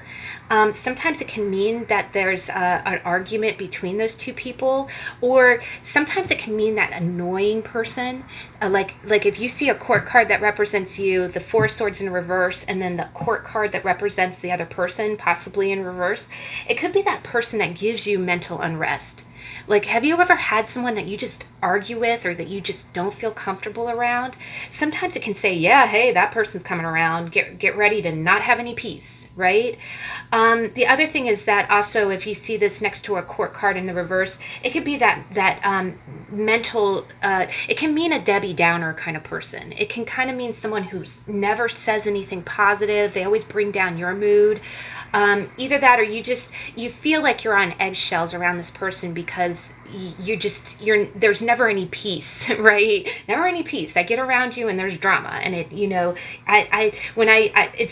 sometimes it can mean that there's an argument between those two people, or sometimes it can mean that annoying person. Like if you see a court card that represents you, the Four of Swords in reverse, and then the court card that represents the other person, possibly in reverse, it could be that person that gives you mental unrest. Like, have you ever had someone that you just argue with or that you just don't feel comfortable around? Sometimes it can say, yeah, hey, that person's coming around. Get ready to not have any peace, right? The other thing is that also, if you see this next to a court card in the reverse, it could be that mental, it can mean a Debbie Downer kind of person. It can kind of mean someone who never says anything positive. They always bring down your mood. Either that, or you feel like you're on eggshells around this person because there's never any peace, right? Never any peace. I get around you and there's drama, and it's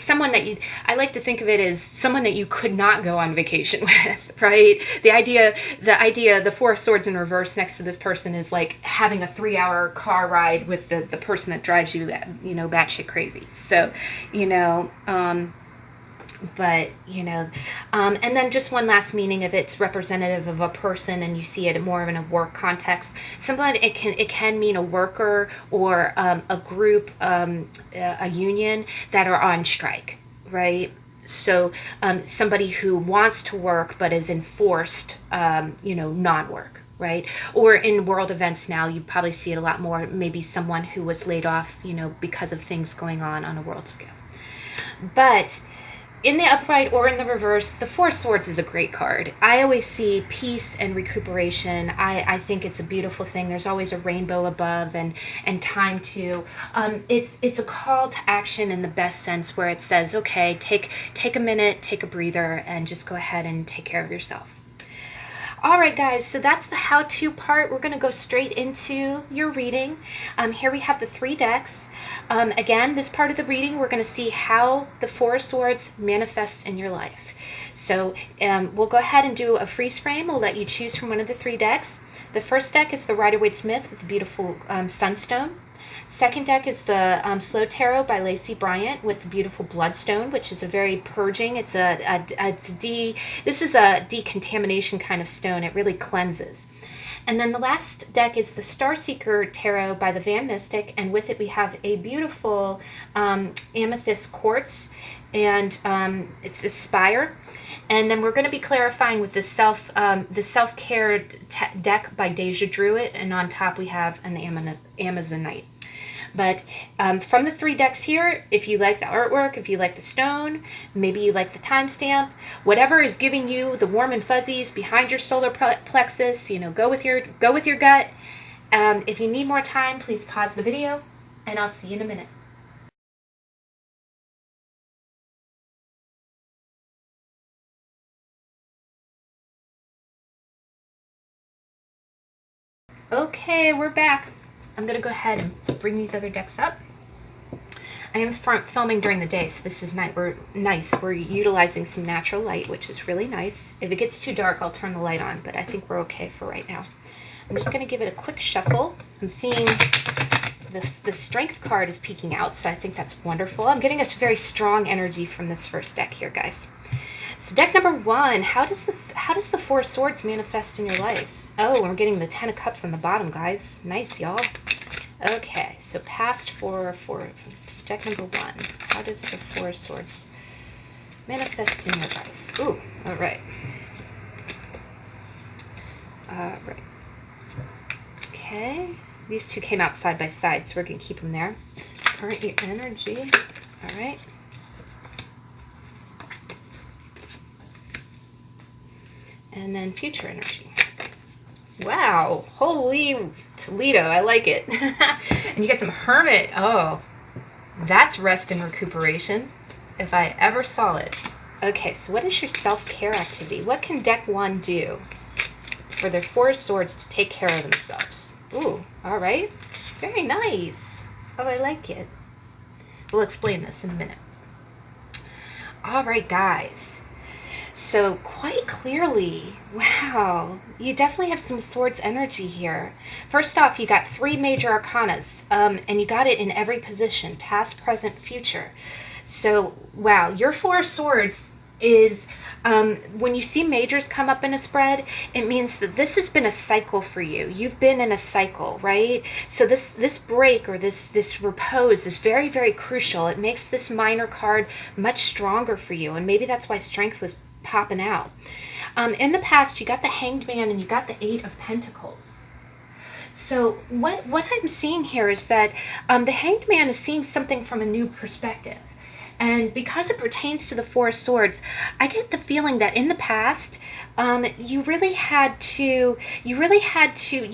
someone that I like to think of it as someone that you could not go on vacation with, right? The Four of Swords in reverse next to this person is like having a 3-hour car ride with the person that drives you, batshit crazy. So, and then just one last meaning of it's representative of a person, and you see it more in a work context. Sometimes it can mean a worker or a group, a union that are on strike, right? So somebody who wants to work but is enforced, non-work, right? Or in world events now, you probably see it a lot more. Maybe someone who was laid off, because of things going on a world scale. But in the upright or in the reverse, the Four of Swords is a great card. I always see peace and recuperation. I think it's a beautiful thing. There's always a rainbow above and time to. It's a call to action in the best sense, where it says, okay, take a minute, take a breather, and just go ahead and take care of yourself. All right, guys, so that's the how-to part. We're going to go straight into your reading. Here we have the 3 decks. Again, this part of the reading, we're going to see how the Four of Swords manifests in your life. So we'll go ahead and do a freeze frame. We'll let you choose from one of the 3 decks. The first deck is the Rider-Waite Smith with the beautiful sunstone. Second deck is the Slow Tarot by Lacey Bryant with the beautiful bloodstone, which is a very purging. This is a decontamination kind of stone. It really cleanses. And then the last deck is the Starseeker Tarot by the Van Mystic, and with it we have a beautiful amethyst quartz, and it's a spire. And then we're going to be clarifying with the self-care deck by DejaDrewit, and on top we have an Amazonite. But from the 3 decks here, if you like the artwork, if you like the stone, maybe you like the timestamp, whatever is giving you the warm and fuzzies behind your solar plexus, go with your gut. If you need more time, please pause the video, and I'll see you in a minute. Okay, we're back. I'm going to go ahead and bring these other decks up. I am filming during the day, so this is nice. We're utilizing some natural light, which is really nice. If it gets too dark, I'll turn the light on, but I think we're okay for right now. I'm just going to give it a quick shuffle. I'm seeing the Strength card is peeking out, so I think that's wonderful. I'm getting a very strong energy from this first deck here, guys. So deck number 1, how does the Four of Swords manifest in your life? Oh, we're getting the 10 of Cups on the bottom, guys. Nice, y'all. Okay, so past for deck number 1. How does the Four of Swords manifest in your life? Ooh, all right. Right. Okay. These 2 came out side by side, so we're going to keep them there. Current energy. All right. And then future energy. Wow, holy Toledo, I like it. And you get some Hermit. Oh, that's rest and recuperation, if I ever saw it. Okay, so what is your self-care activity? What can deck 1 do for their Four of Swords to take care of themselves? Ooh, all right. Very nice. Oh, I like it. We'll explain this in a minute. All right, guys. So quite clearly, wow, you definitely have some Swords energy here. First off, you got 3 major arcanas, and you got it in every position, past, present, future. So, wow, your Four of Swords is, when you see majors come up in a spread, it means that this has been a cycle for you. You've been in a cycle, right? So this break or this repose is very, very crucial. It makes this minor card much stronger for you, and maybe that's why Strength was popping out. In the past, you got the Hanged Man and you got the 8 of Pentacles. So what I'm seeing here is that the Hanged Man is seeing something from a new perspective. And because it pertains to the Four of Swords, I get the feeling that in the past, you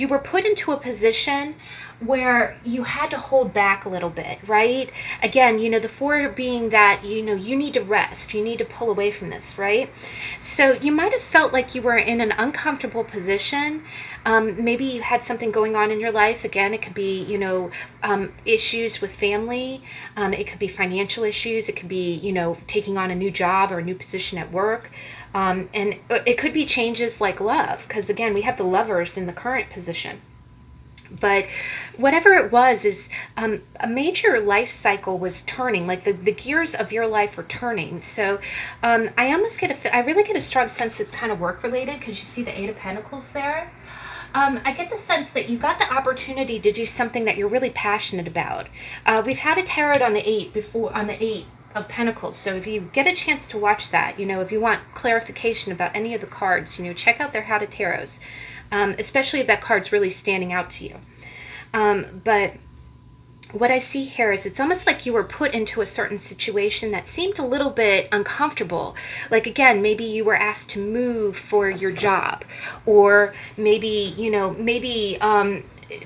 were put into a position where you had to hold back a little bit, right? Again, the 4 being that, you need to rest, you need to pull away from this, right? So you might have felt like you were in an uncomfortable position. Maybe you had something going on in your life. Again, it could be, issues with family. It could be financial issues. It could be, taking on a new job or a new position at work. And it could be changes like love, because again, we have the Lovers in the current position. But whatever it was is a major life cycle was turning, like the gears of your life were turning. So I almost I really get a strong sense it's kind of work related, because you see the 8 of Pentacles there. I get the sense that you got the opportunity to do something that you're really passionate about. We've had a tarot on the 8 before, on the 8 of Pentacles. So if you get a chance to watch that, if you want clarification about any of the cards, check out their How to Tarots, especially if that card's really standing out to you. But what I see here is it's almost like you were put into a certain situation that seemed a little bit uncomfortable. Like, again, maybe you were asked to move for your job, or maybe,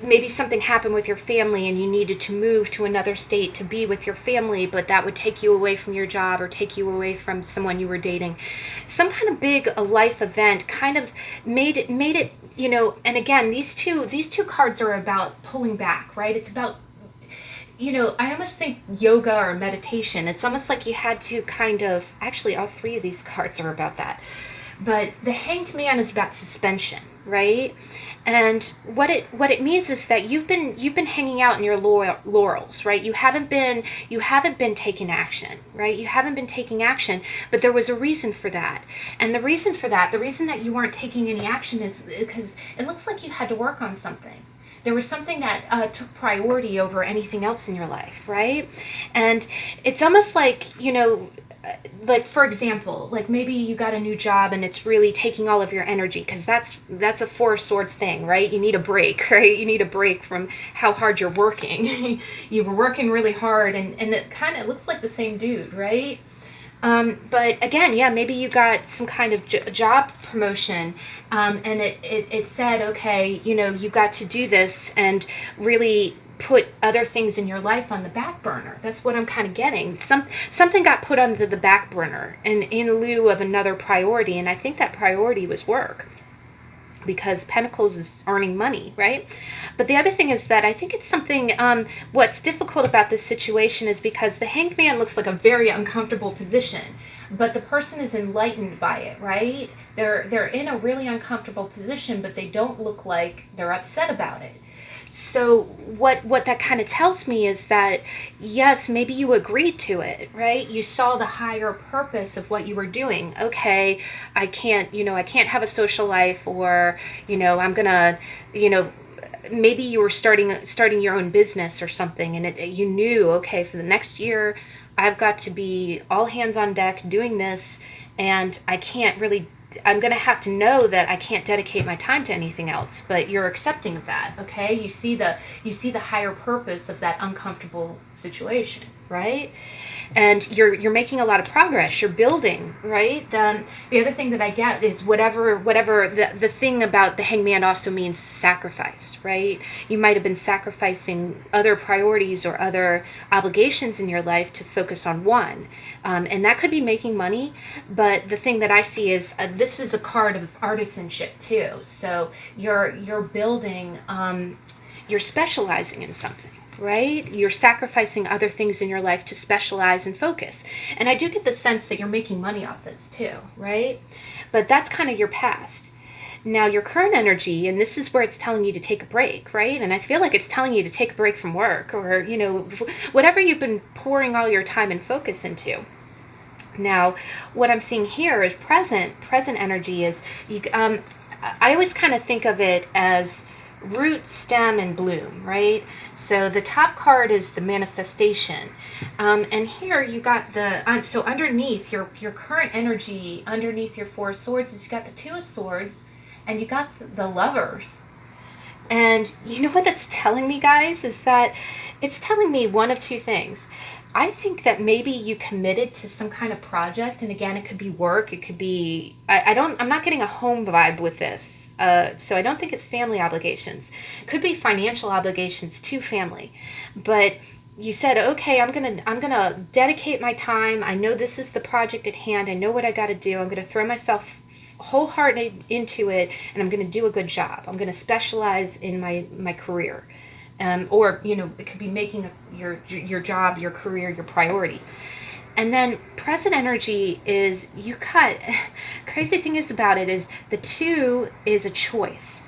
maybe something happened with your family and you needed to move to another state to be with your family, but that would take you away from your job or take you away from someone you were dating. Some kind of big life event kind of made it, and again, these two cards are about pulling back, right? It's about, I almost think yoga or meditation. It's almost like you had to kind of, actually all 3 of these cards are about that. But the Hanged Man is about suspension, right? And what it means is that you've been hanging out in your laurels, right? You haven't been taking action, right? You haven't been taking action, but there was a reason for that. And the reason that you weren't taking any action is because it looks like you had to work on something. There was something that took priority over anything else in your life, right? And it's almost like, like, for example, like maybe you got a new job and it's really taking all of your energy, because that's a 4 of Swords thing, right? You need a break, right? You need a break from how hard you're working. You were working really hard, and it looks like the same dude, right? But again, yeah, maybe you got some kind of job promotion, and it said, okay, you got to do this and really put other things in your life on the back burner. That's what I'm kind of getting. Something got put onto the back burner in lieu of another priority, and I think that priority was work, because Pentacles is earning money, right? But the other thing is that I think it's something, what's difficult about this situation is because the Hanged Man looks like a very uncomfortable position, but the person is enlightened by it, right? They're in a really uncomfortable position, but they don't look like they're upset about it. So what that kind of tells me is that, yes, maybe you agreed to it, right? You saw the higher purpose of what you were doing. Okay, I can't have a social life, or, I'm gonna, maybe you were starting your own business or something, and you knew, okay, for the next year, I've got to be all hands on deck doing this, and I'm going to have to know that I can't dedicate my time to anything else. But you're accepting of that, okay? You see the higher purpose of that uncomfortable situation, right? And you're making a lot of progress. You're building, right? The other thing that I get is whatever the thing about the Hangman also means sacrifice, right? You might have been sacrificing other priorities or other obligations in your life to focus on one, and that could be making money. But the thing that I see is this is a card of artisanship too. So you're building, you're specializing in something. Right? You're sacrificing other things in your life to specialize and focus. And I do get the sense that you're making money off this too, right? But that's kind of your past. Now, your current energy, and this is where it's telling you to take a break, right? And I feel like it's telling you to take a break from work, or, whatever you've been pouring all your time and focus into. Now, what I'm seeing here is present energy is, I always kind of think of it as root, stem, and bloom, right? So the top card is the manifestation, and here you got so underneath your current energy, underneath your 4 of Swords, is you got the 2 of Swords, and you got the Lovers. And you know what that's telling me, guys, is that it's telling me one of 2 things. I think that maybe you committed to some kind of project, and again, it could be work, it could be, I'm not getting a home vibe with this. So I don't think it's family obligations. Could be financial obligations to family. But you said, okay, I'm gonna dedicate my time. I know this is the project at hand. I know what I got to do. I'm going to throw myself wholehearted into it, and I'm going to do a good job. I'm going to specialize in my career. Or, it could be making your job, your career, your priority. And then present energy is you cut. Crazy thing is about it is the 2 is a choice.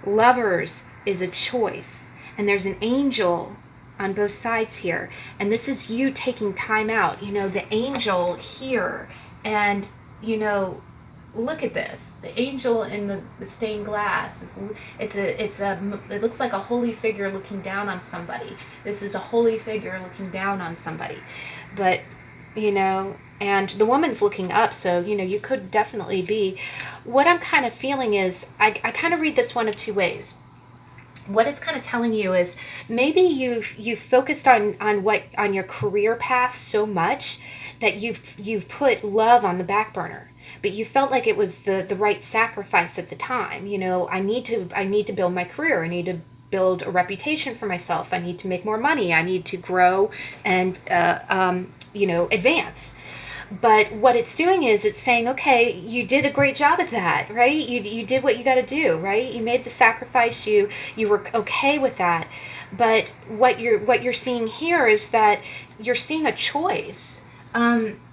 Lovers is a choice. And there's an angel on both sides here. And this is you taking time out. The angel here. And, look at this. The angel in the stained glass. It looks like a holy figure looking down on somebody. This is a holy figure looking down on somebody. But, and the woman's looking up, so, you could definitely be. What I'm kind of feeling is, I kind of read this one of 2 ways. What it's kind of telling you is maybe you've focused on your career path so much that you've put love on the back burner. But you felt like it was the right sacrifice at the time. I need to build my career. I need to build a reputation for myself. I need to make more money. I need to grow and advance. But what it's doing is it's saying, okay, you did a great job at that, right? You did what you got to do, right? You made the sacrifice. You were okay with that. But what you're seeing here is that you're seeing a choice.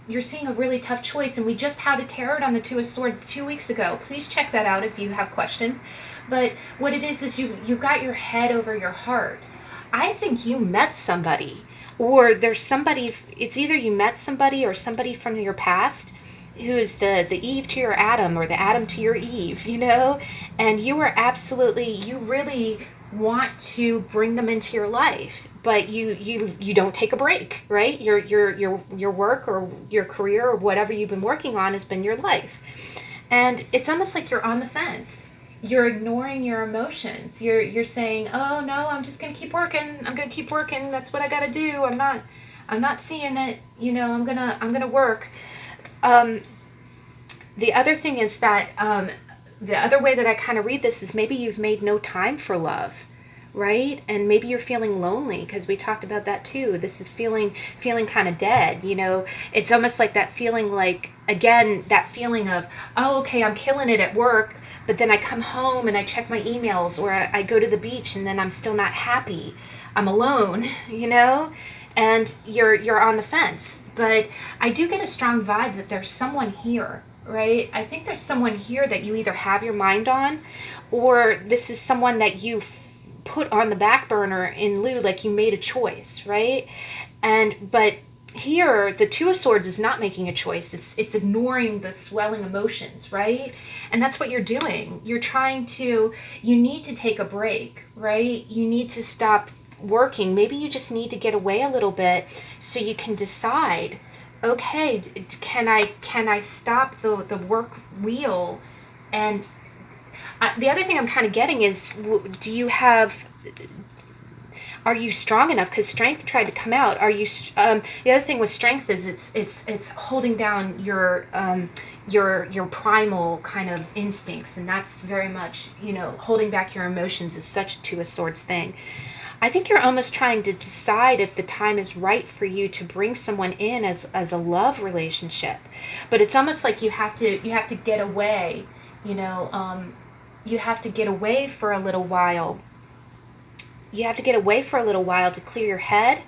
You're seeing a really tough choice, and we just had a tarot on the 2 of Swords 2 weeks ago. Please check that out if you have questions. But what it is you got your head over your heart. I think you met somebody, or there's somebody. It's either you met somebody or somebody from your past who is the Eve to your Adam, or the Adam to your Eve. And you really want to bring them into your life, but you don't take a break, right? Your work or your career or whatever you've been working on has been your life. And it's almost like you're on the fence. You're ignoring your emotions. You're saying, "Oh no, I'm just going to keep working. I'm going to keep working. That's what I got to do. I'm not seeing it. I'm going to work." The other thing is that the other way that I kind of read this is maybe you've made no time for love, right? And maybe you're feeling lonely, because we talked about that too. This is feeling kind of dead. It's almost like that feeling, like, again, that feeling of, oh, okay, I'm killing it at work, but then I come home and I check my emails, or I go to the beach and then I'm still not happy. I'm alone, and you're on the fence. But I do get a strong vibe that there's someone here, right? I think there's someone here that you either have your mind on, or this is someone that you put on the back burner in lieu, like you made a choice, right? But here, the 2 of Swords is not making a choice. It's ignoring the swelling emotions, right? And that's what you're doing. You need to take a break, right? You need to stop working. Maybe you just need to get away a little bit so you can decide, okay, can I stop the work wheel? And the other thing I'm kind of getting is, are you strong enough? Because Strength tried to come out. Are you? The other thing with Strength is it's holding down your primal kind of instincts, and that's very much, holding back your emotions is such a 2 of Swords thing. I think you're almost trying to decide if the time is right for you to bring someone in as a love relationship, but it's almost like you have to get away. You have to get away for a little while. You have to get away for a little while to clear your head,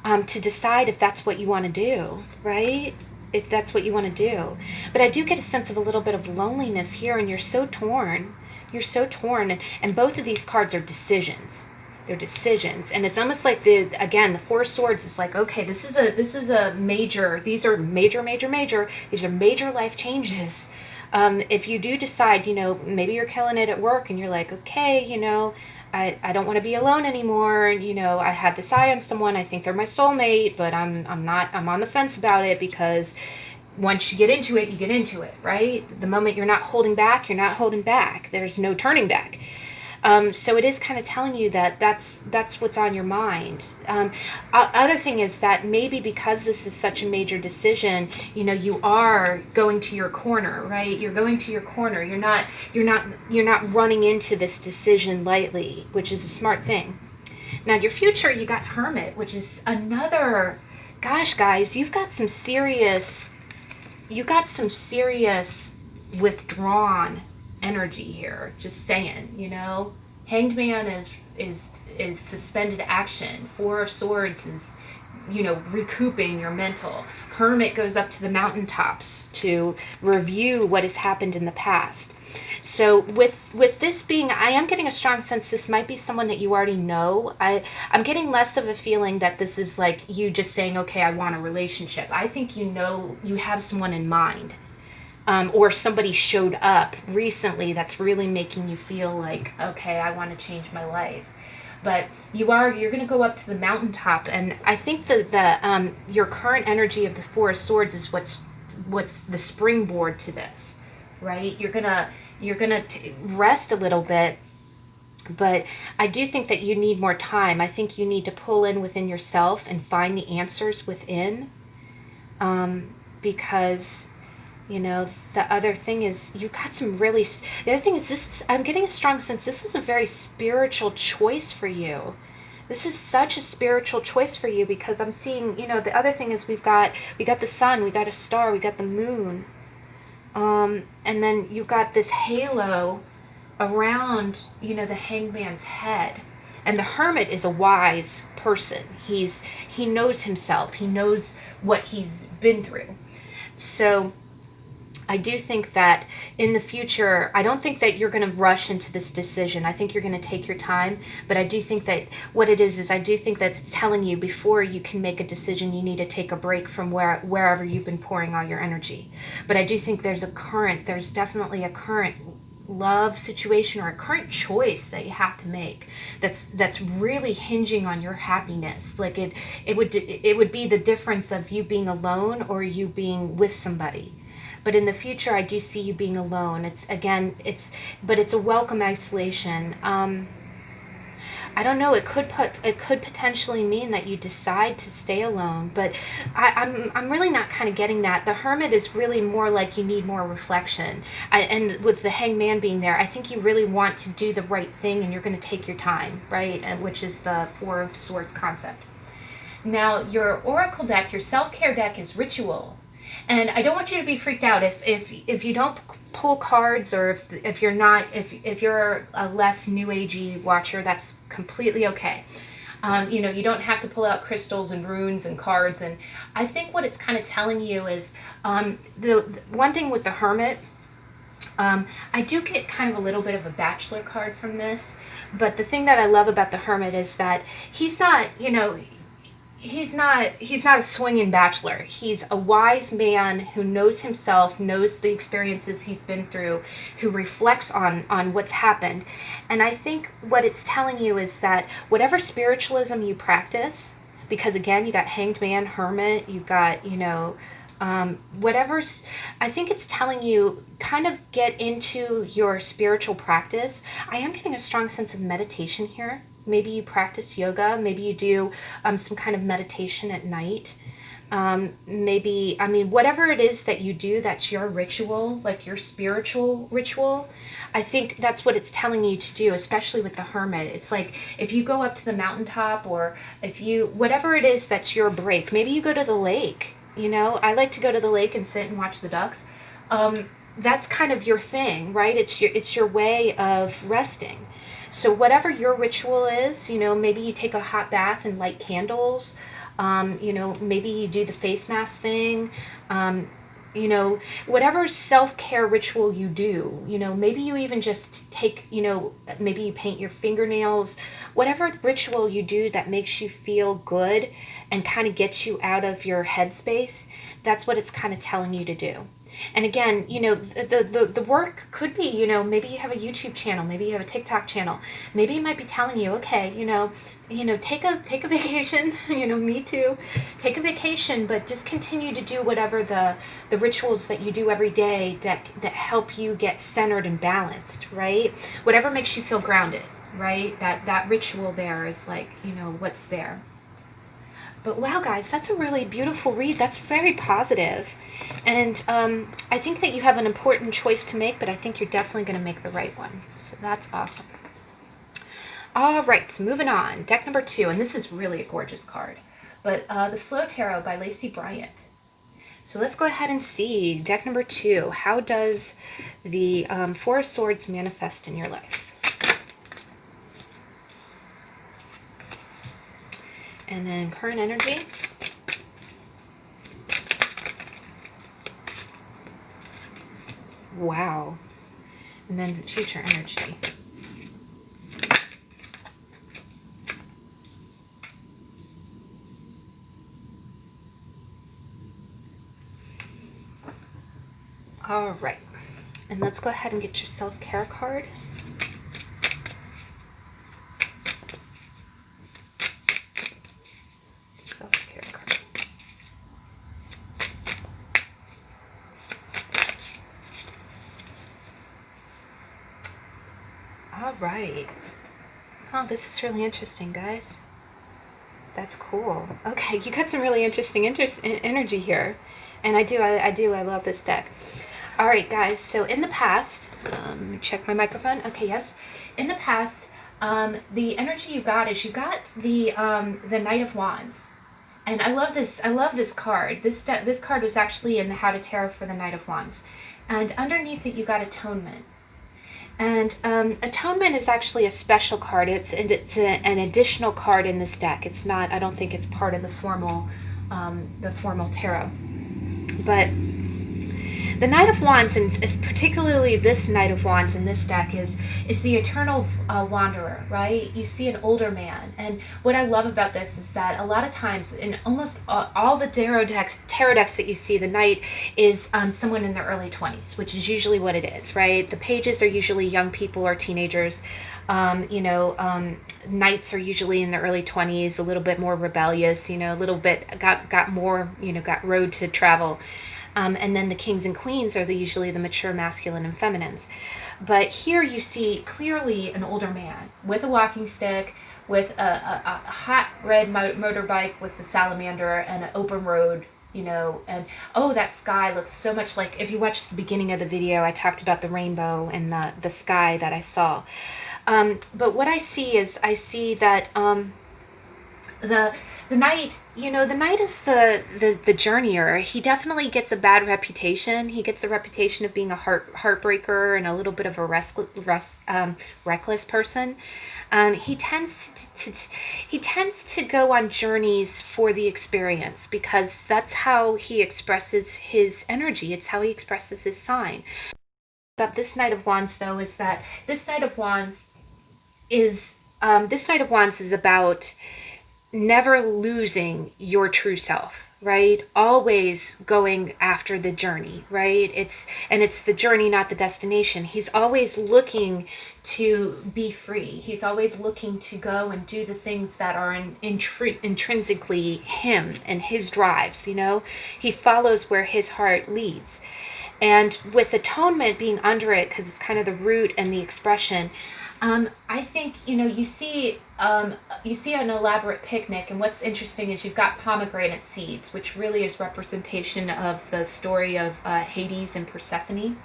to decide if that's what you want to do, right? If that's what you want to do. But I do get a sense of a little bit of loneliness here, and you're so torn. You're so torn, and both of these cards are decisions. They're decisions, and it's almost like the 4 of Swords is like, okay, this is a major. These are major. These are major life changes. If you do decide, maybe you're killing it at work, and you're like, okay, I don't want to be alone anymore. I had this eye on someone. I think they're my soulmate, but I'm on the fence about it, because once you get into it, you get into it, right? The moment you're not holding back, you're not holding back. There's no turning back. So it is kind of telling you that that's what's on your mind. Other thing is that maybe because this is such a major decision, you are going to your corner, right? You're going to your corner. You're not running into this decision lightly, which is a smart thing. Now your future, you got Hermit, which is another. Gosh, guys, you got some serious withdrawn energy here. Just saying, Hanged Man is suspended action. Four of Swords is, recouping your mental. Hermit goes up to the mountaintops to review what has happened in the past. So with this being, I am getting a strong sense this might be someone that you already know. I'm getting less of a feeling that this is like you just saying, okay, I want a relationship. I think you have someone in mind. Or somebody showed up recently that's really making you feel like, okay, I want to change my life. But you're going to go up to the mountaintop, and I think that your current energy of the Four of Swords is what's the springboard to this, right? You're gonna rest a little bit, but I do think that you need more time. I think you need to pull in within yourself and find the answers within, because the other thing is you got some really. The other thing is I'm getting a strong sense this is a very spiritual choice for you. This is such a spiritual choice for you because I'm seeing, the other thing is we got the sun, we got a star, we got the moon. And then you've got this halo around, the Hanged Man's head. And the Hermit is a wise person. He knows himself. He knows what he's been through. So I do think that in the future, I don't think that you're going to rush into this decision. I think you're going to take your time. But I do think that what it is I do think that's telling you before you can make a decision, you need to take a break from wherever you've been pouring all your energy. But I do think there's definitely a current love situation or a current choice that you have to make that's really hinging on your happiness. Like it would be the difference of you being alone or you being with somebody. But in the future, I do see you being alone. It's a welcome isolation. I don't know. It could potentially mean that you decide to stay alone. But I'm really not kind of getting that. The Hermit is really more like you need more reflection. And with the Hanged Man being there, I think you really want to do the right thing, and you're going to take your time, right? Which is the Four of Swords concept. Now, your Oracle deck, your self-care deck, is Ritual. And I don't want you to be freaked out if you don't pull cards, or if you're a less new agey watcher, that's completely okay. You don't have to pull out crystals and runes and cards. And I think what it's kind of telling you is the one thing with the Hermit. I do get kind of a little bit of a bachelor card from this, but the thing that I love about the Hermit is that he's not, he's not a swinging bachelor. He's a wise man who knows himself, knows the experiences he's been through, who reflects on what's happened. And I think what it's telling you is that whatever spiritualism you practice, because again, you got Hanged Man, Hermit, you've got, whatever's, I think it's telling you kind of get into your spiritual practice. I am getting a strong sense of meditation here. Maybe you practice yoga. Maybe you do some kind of meditation at night. Whatever it is that you do, that's your ritual, like your spiritual ritual. I think that's what it's telling you to do, especially with the Hermit. It's like if you go up to the mountaintop, or whatever it is that's your break. Maybe you go to the lake. I like to go to the lake and sit and watch the ducks. That's kind of your thing, right? It's your way of resting. So whatever your ritual is, maybe you take a hot bath and light candles, maybe you do the face mask thing, whatever self-care ritual you do, maybe you even just take, maybe you paint your fingernails, whatever ritual you do that makes you feel good and kind of gets you out of your headspace, that's what it's kind of telling you to do. And again, the work could be, maybe you have a YouTube channel, maybe you have a TikTok channel. Maybe it might be telling you, okay, take a vacation, me too. Take a vacation, but just continue to do whatever the rituals that you do every day that help you get centered and balanced, right? Whatever makes you feel grounded. right? That ritual there is like, you know, what's there. But wow, guys, that's a really beautiful read. That's very positive. And I think that you have an important choice to make, but I think you're definitely going to make the right one. So that's awesome. All right, so moving on. Deck number 2, and this is really a gorgeous card. But the Slow Tarot by Lacey Bryant. So let's go ahead and see deck number 2. How does the Four of Swords manifest in your life? And then current energy. Wow. And then future energy. All right. And let's go ahead and get your self-care card. Self-care card. All right. Oh, this is really interesting, guys. That's cool. Okay, you got some really interesting energy here. And I love this deck. All right, guys, so in the past, check my microphone. Okay, yes. In the past, the energy you got is you got the Knight of Wands. And I love this card. This card was actually in the How to Tarot for the Knight of Wands. And underneath it, you got Atonement. And Atonement is actually a special card. It's an additional card in this deck. It's not, I don't think it's part of the formal tarot. But the Knight of Wands, and particularly this Knight of Wands in this deck, is the eternal wanderer, right? You see an older man. And what I love about this is that a lot of times, in almost all the tarot decks that you see, the Knight is someone in their early 20s, which is usually what it is, right? The pages are usually young people or teenagers. Knights are usually in their early 20s, a little bit more rebellious, a little bit got more, got road to travel. And then the kings and queens are usually the mature masculine and feminines. But here you see clearly an older man with a walking stick, with a hot red motorbike with the salamander and an open road, and oh, that sky looks so much like, if you watched the beginning of the video, I talked about the rainbow and the sky that I saw. But what I see is, that the Knight, the Knight is the journeyer. He definitely gets a bad reputation. He gets the reputation of being a heartbreaker and a little bit of a reckless person. He tends to go on journeys for the experience, because that's how he expresses his energy. It's how he expresses his sign. About this Knight of Wands, though, is that this Knight of Wands is about never losing your true self, right? Always going after the journey, right? It's the journey, not the destination. He's always looking to be free. He's always looking to go and do the things that are intrinsically him and his drives, He follows where his heart leads. And with Atonement being under it, because it's kind of the root and the expression, I think, you see an elaborate picnic, and what's interesting is you've got pomegranate seeds, which really is representation of the story of Hades and Persephone.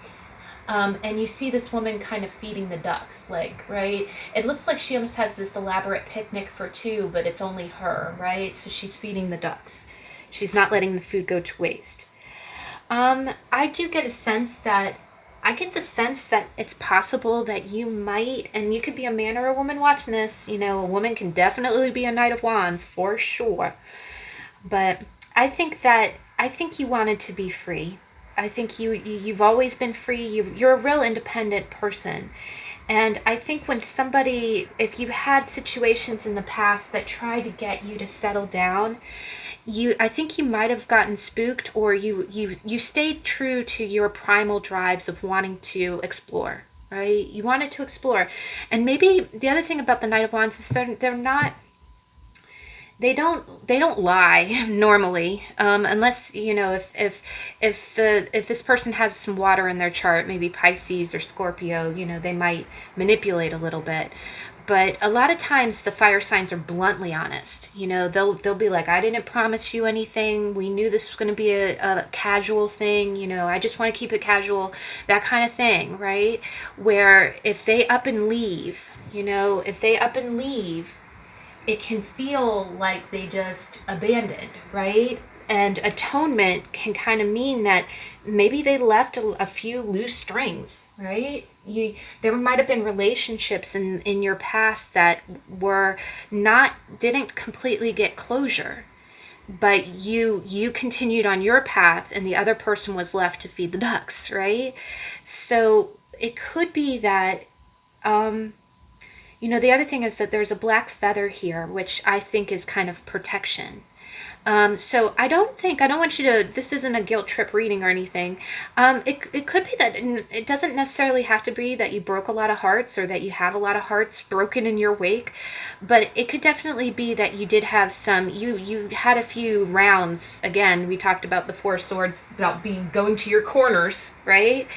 And you see this woman kind of feeding the ducks, right? It looks like she almost has this elaborate picnic for two, but it's only her, right? So she's feeding the ducks. She's not letting the food go to waste. I get the sense that it's possible that you might, and you could be a man or a woman watching this, a woman can definitely be a Knight of Wands for sure. But I think you wanted to be free. I think you've always been free. You're a real independent person. And I think if you had situations in the past that tried to get you to settle down, I think you might have gotten spooked, or you stayed true to your primal drives of wanting to explore, right? You wanted to explore. And maybe the other thing about the Knight of Wands is they don't lie normally, unless if this person has some water in their chart, maybe Pisces or Scorpio, they might manipulate a little bit. But a lot of times the fire signs are bluntly honest. You know, they'll be like, I didn't promise you anything. We knew this was going to be a casual thing. You know, I just want to keep it casual, that kind of thing, right? Where if they up and leave, you know, if they up and leave, it can feel like they just abandoned, right? And atonement can kind of mean that maybe they left a few loose strings, right? There might have been relationships in your past that didn't completely get closure, but you continued on your path and the other person was left to feed the ducks, right? So it could be that, you know, the other thing is that there's a black feather here, which I think is kind of protection. So I don't want you to, this isn't a guilt trip reading or anything. It could be that it doesn't necessarily have to be that you broke a lot of hearts or that you have a lot of hearts broken in your wake, but it could definitely be that you did have you had a few rounds. Again, we talked about the Four of Swords, about going to your corners, right?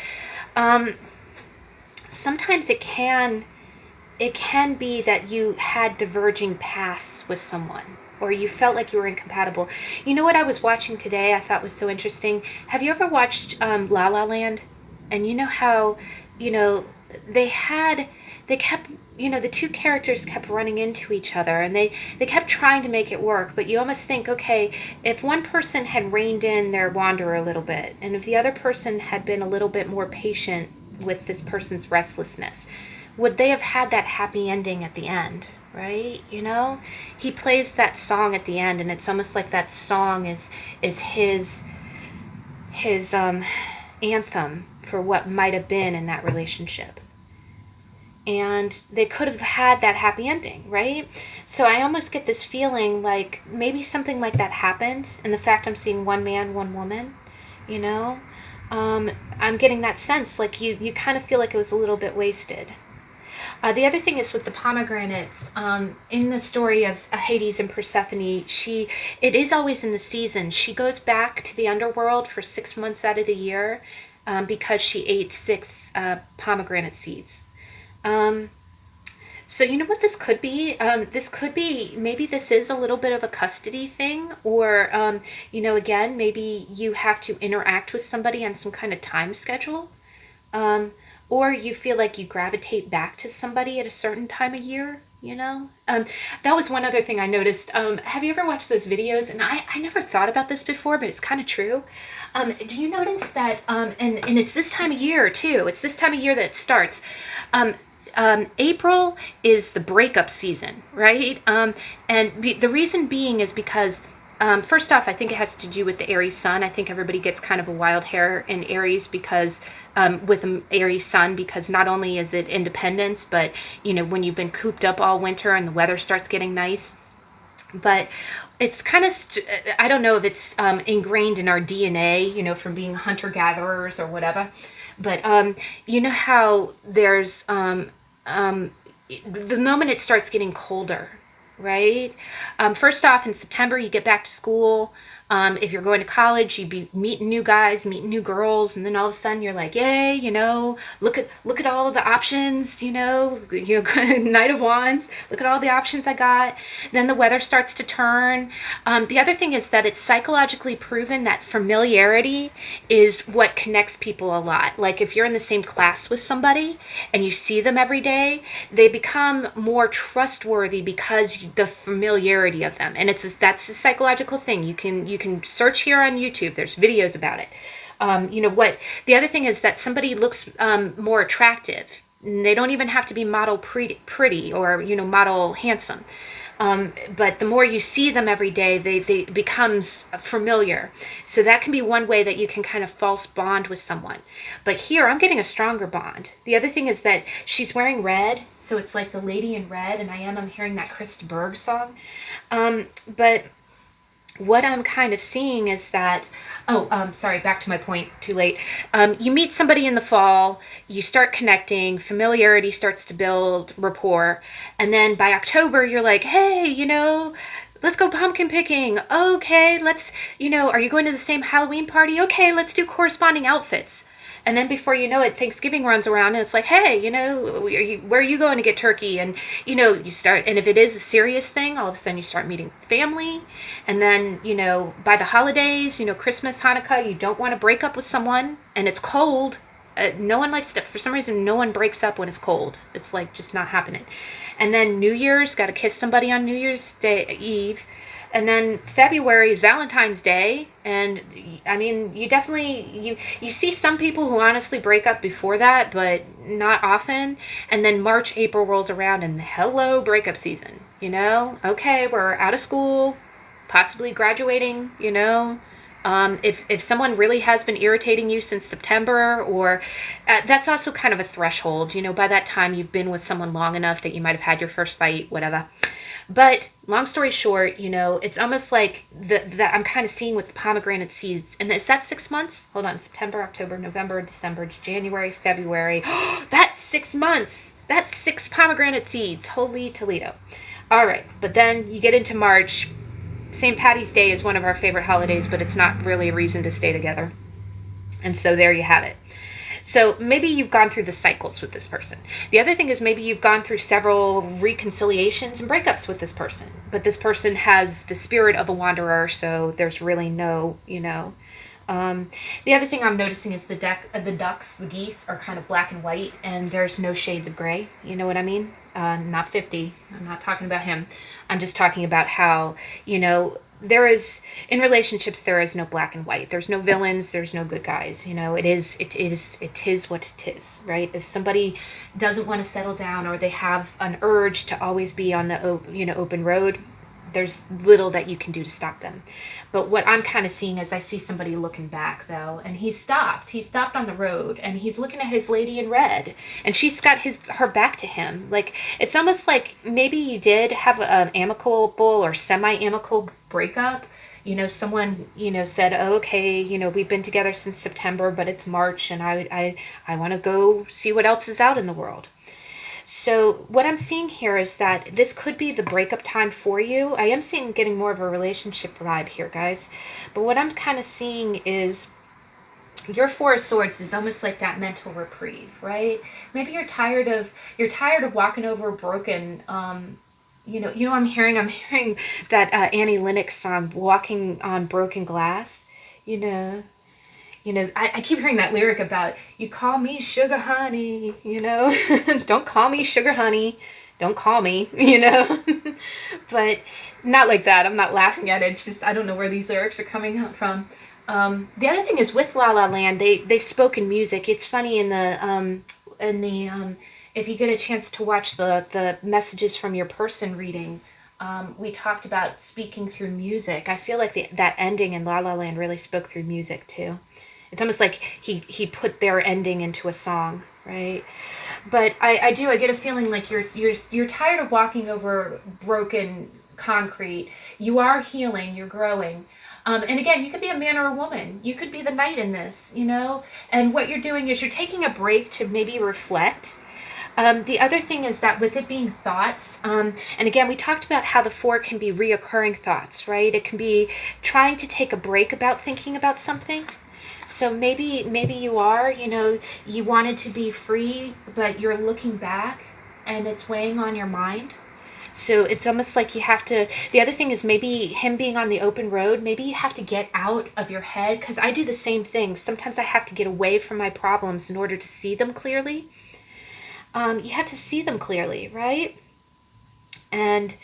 Sometimes it can be that you had diverging paths with someone, or you felt like you were incompatible. You know what I was watching today I thought was so interesting? Have you ever watched La La Land? And you know how, you know, they kept, you know, the two characters kept running into each other, and they kept trying to make it work, but you almost think, okay, if one person had reined in their wanderer a little bit, and if the other person had been a little bit more patient with this person's restlessness, would they have had that happy ending at the end, right? You know, he plays that song at the end, and it's almost like that song is his anthem for what might have been in that relationship. And they could have had that happy ending, right? So I almost get this feeling like maybe something like that happened, and the fact I'm seeing one man, one woman, you know, I'm getting that sense like you kind of feel like it was a little bit wasted. The other thing is with the pomegranates, in the story of Hades and Persephone, it is always in the season. She goes back to the underworld for 6 months out of the year because she ate 6 pomegranate seeds. So you know what this could be? This could be, maybe this is a little bit of a custody thing, or, you know, again, maybe you have to interact with somebody on some kind of time schedule. Or you feel like you gravitate back to somebody at a certain time of year, you know? That was one other thing I noticed. Have you ever watched those videos? And I never thought about this before, but it's kind of true. Do you notice that, and it's this time of year too, it's this time of year that it starts. April is the breakup season, right? And the reason being is because first off, I think it has to do with the Aries sun. I think everybody gets kind of a wild hair in Aries because with an Aries sun, because not only is it independence, but you know, when you've been cooped up all winter and the weather starts getting nice. But it's kind of, I don't know if it's ingrained in our DNA, you know, from being hunter-gatherers or whatever. But you know how there's the moment it starts getting colder, right? First off, in September, you get back to school. If you're going to college, you'd be meeting new guys, meeting new girls, and then all of a sudden you're like, yay, you know, look at all of the options, you know, Knight of Wands, look at all the options I got. Then the weather starts to turn. The other thing is that it's psychologically proven that familiarity is what connects people a lot. Like if you're in the same class with somebody and you see them every day, they become more trustworthy because the familiarity of them. And that's a psychological thing. You can search here on YouTube. There's videos about it. You know what? The other thing is that somebody looks more attractive. They don't even have to be model pretty or, you know, model handsome. But the more you see them every day, they becomes familiar. So that can be one way that you can kind of false bond with someone. But here I'm getting a stronger bond. The other thing is that she's wearing red, so it's like the lady in red, and I'm hearing that Krista Berg song. But what I'm kind of seeing is that, sorry, back to my point, too late. You meet somebody in the fall, you start connecting, familiarity starts to build rapport, and then by October, you're like, hey, you know, let's go pumpkin picking. Okay, let's, you know, are you going to the same Halloween party? Okay, let's do corresponding outfits. And then before you know it, Thanksgiving runs around and it's like, hey, where are you going to get turkey? And, you start, and if it is a serious thing, all of a sudden you start meeting family. And then, by the holidays, Christmas, Hanukkah, you don't want to break up with someone and it's cold. No one likes to, for some reason, no one breaks up when it's cold. It's like just not happening. And then New Year's, got to kiss somebody on New Year's Day Eve. And then February is Valentine's Day. And I mean, you see some people who honestly break up before that, but not often. And then March, April rolls around and hello, breakup season, Okay, we're out of school, possibly graduating, if someone really has been irritating you since September, or that's also kind of a threshold, by that time you've been with someone long enough that you might have had your first fight, whatever. But long story short, it's almost like that I'm kind of seeing with the pomegranate seeds. And is that 6 months? Hold on. September, October, November, December, January, February. That's 6 months. That's 6 pomegranate seeds. Holy Toledo. All right. But then you get into March. St. Patty's Day is one of our favorite holidays, but it's not really a reason to stay together. And so there you have it. So maybe you've gone through the cycles with this person. The other thing is maybe you've gone through several reconciliations and breakups with this person. But this person has the spirit of a wanderer, so there's really no, the other thing I'm noticing is the ducks, the geese, are kind of black and white, and there's no shades of gray. You know what I mean? Not 50. I'm not talking about him. I'm just talking about how, there is, in relationships, there is no black and white. There's no villains. There's no good guys. It is what it is, right? If somebody doesn't want to settle down, or they have an urge to always be on the, open road, there's little that you can do to stop them. But what I'm kind of seeing is I see somebody looking back, though, and he stopped on the road, and he's looking at his lady in red, and she's got her back to him. Like, it's almost like maybe you did have an amicable or semi-amicable breakup. Someone, said, oh, okay, we've been together since September, but it's March, and I want to go see what else is out in the world. So what I'm seeing here is that this could be the breakup time for you. I am getting more of a relationship vibe here, guys. But what I'm kind of seeing is your Four of Swords is almost like that mental reprieve, right? Maybe you're tired of walking over broken. I'm hearing that Annie Lennox song, "Walking on Broken Glass." I keep hearing that lyric about, you call me sugar honey, don't call me sugar honey, don't call me, but not like that. I'm not laughing at it. It's just, I don't know where these lyrics are coming from. The other thing is with La La Land, they spoke in music. It's funny if you get a chance to watch the messages from your person reading, we talked about speaking through music. I feel like that ending in La La Land really spoke through music too. It's almost like he put their ending into a song, right? But I get a feeling like you're tired of walking over broken concrete. You are healing. You're growing. And again, you could be a man or a woman. You could be the knight in this, And what you're doing is you're taking a break to maybe reflect. The other thing is that with it being thoughts, and again, we talked about how the 4 can be reoccurring thoughts, right? It can be trying to take a break about thinking about something. So maybe you are, you wanted to be free, but you're looking back and it's weighing on your mind. So it's almost like you have to, the other thing is maybe him being on the open road, maybe you have to get out of your head, because I do the same thing. Sometimes I have to get away from my problems in order to see them clearly. You have to see them clearly, right? And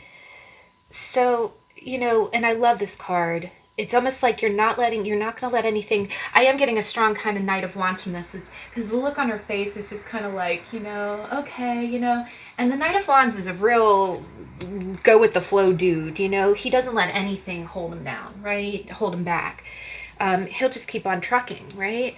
so, and I love this card. It's almost like you're not going to let anything, I am getting a strong kind of Knight of Wands from this. It's because the look on her face is just kind of like, okay, and the Knight of Wands is a real go with the flow dude, he doesn't let anything hold him down, right? Hold him back. He'll just keep on trucking, right?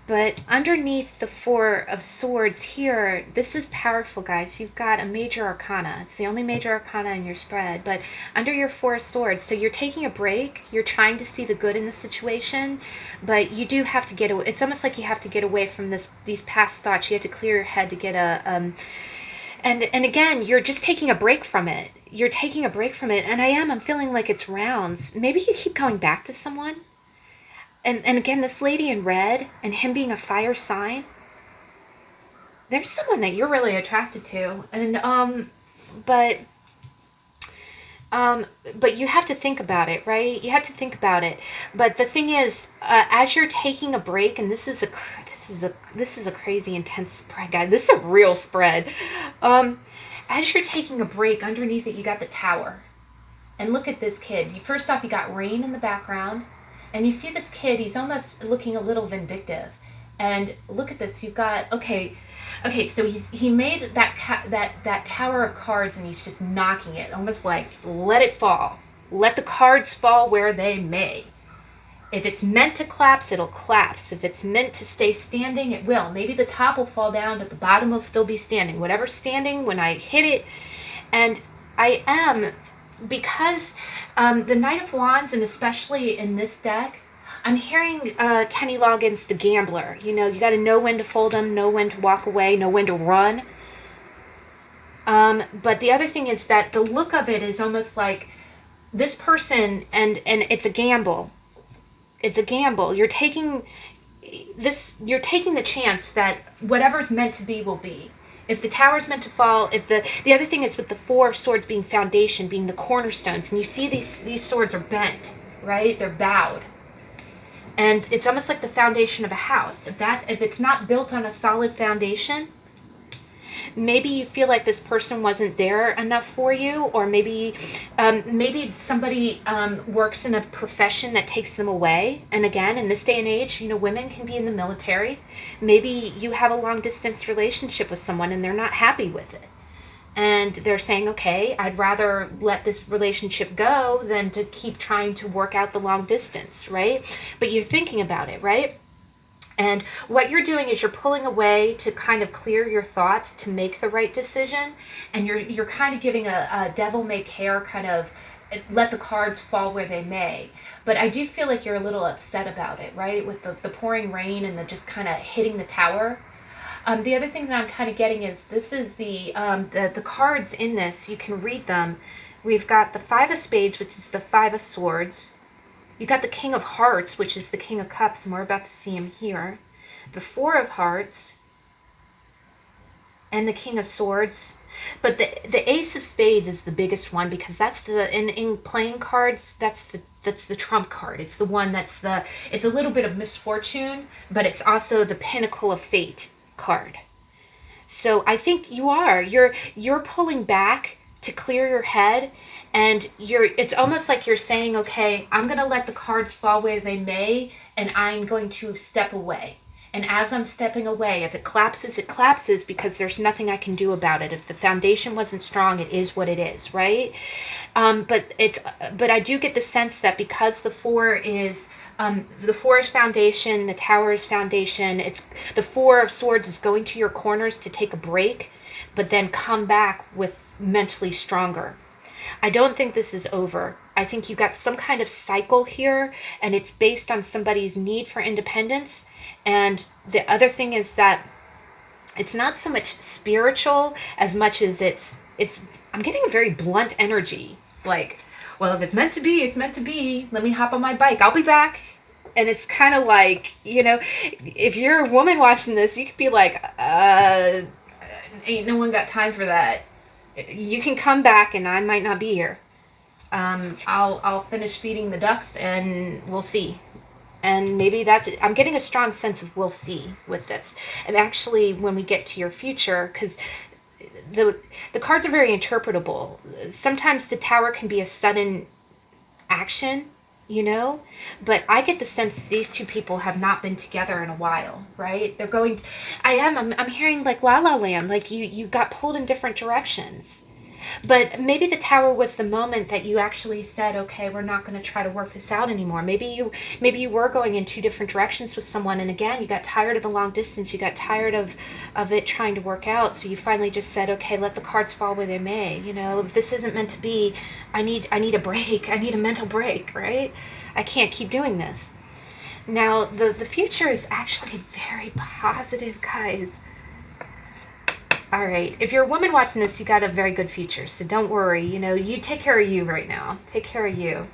But underneath the 4 of Swords here, this is powerful, guys. You've got a Major Arcana. It's the only Major Arcana in your spread. But under your 4 of Swords, so you're taking a break. You're trying to see the good in the situation. But you do have to get away. It's almost like you have to get away from these past thoughts. You have to clear your head to get a... And again, you're just taking a break from it. You're taking a break from it. And I'm feeling like it's rounds. Maybe you keep going back to someone. and again, this lady in red and him being a fire sign, there's someone that you're really attracted to. And, but but you have to think about it, right? You have to think about it. But the thing is, as you're taking a break, and this is a crazy intense spread, guys. This is a real spread. As you're taking a break, underneath it, you got the Tower. And look at this kid. First off, you got rain in the background, and you see this kid. He's almost looking a little vindictive. And look at this. You've got okay. So he made that tower of cards, and he's just knocking it, almost like let it fall. Let the cards fall where they may. If it's meant to collapse, it'll collapse. If it's meant to stay standing, it will. Maybe the top will fall down, but the bottom will still be standing. Whatever's standing when I hit it. And I am, because the Knight of Wands, and especially in this deck, I'm hearing Kenny Loggins, the gambler. You know, you got to know when to fold them, know when to walk away, know when to run. But the other thing is that the look of it is almost like this person, and it's a gamble. It's a gamble. You're taking the chance that whatever's meant to be will be. If the Tower's meant to fall, if the other thing is with the Four of Swords being foundation, being the cornerstones, and you see these swords are bent, right? They're bowed. And it's almost like the foundation of a house. If it's not built on a solid foundation, maybe you feel like this person wasn't there enough for you, or maybe somebody works in a profession that takes them away. And again, in this day and age, you know, women can be in the military. Maybe you have a long distance relationship with someone and they're not happy with it. And they're saying, okay, I'd rather let this relationship go than to keep trying to work out the long distance, right? But you're thinking about it, right? And what you're doing is you're pulling away to kind of clear your thoughts to make the right decision. And you're kind of giving a devil may care kind of let the cards fall where they may. But I do feel like you're a little upset about it, right? With the pouring rain and the just kind of hitting the Tower. The other thing that I'm kind of getting is this is the cards in this. You can read them. We've got the Five of Spades, which is the Five of Swords. You got the King of Hearts, which is the King of Cups, and we're about to see him here. The Four of Hearts and the King of Swords. But the Ace of Spades is the biggest one, because that's in playing cards, that's the trump card. It's the one it's a little bit of misfortune, but it's also the pinnacle of fate card. So I think you're pulling back to clear your head, and it's almost like you're saying, okay, I'm going to let the cards fall where they may, and I'm going to step away. And as I'm stepping away, if it collapses, it collapses, because there's nothing I can do about it. If the foundation wasn't strong, it is what it is, right? But I do get the sense that because the Four is foundation, the Tower is foundation. It's the Four of Swords is going to your corners to take a break, but then come back with mentally stronger. I don't think this is over. I think you got some kind of cycle here, and it's based on somebody's need for independence. And the other thing is that it's not so much spiritual as much as it's I'm getting a very blunt energy. Like, well, if it's meant to be, it's meant to be. Let me hop on my bike. I'll be back. And it's kind of like, you know, if you're a woman watching this, you could be like, ain't no one got time for that. You can come back and I might not be here. I'll finish feeding the ducks and we'll see. And maybe that's it. I'm getting a strong sense of we'll see with this. And actually, when we get to your future, because the cards are very interpretable. Sometimes the Tower can be a sudden action, you know, but I get the sense that these two people have not been together in a while, right? They're going, I'm hearing like La La Land, like you got pulled in different directions. But maybe the Tower was the moment that you actually said, okay, we're not going to try to work this out anymore. Maybe you were going in two different directions with someone, and again, you got tired of the long distance, you got tired of it trying to work out, so you finally just said, okay, let the cards fall where they may. You know, if this isn't meant to be, I need a break. I need a mental break, right? I can't keep doing this. Now, the future is actually very positive, guys. All right, if you're a woman watching this, you got a very good future, so don't worry. You know, you take care of you right now. Take care of you.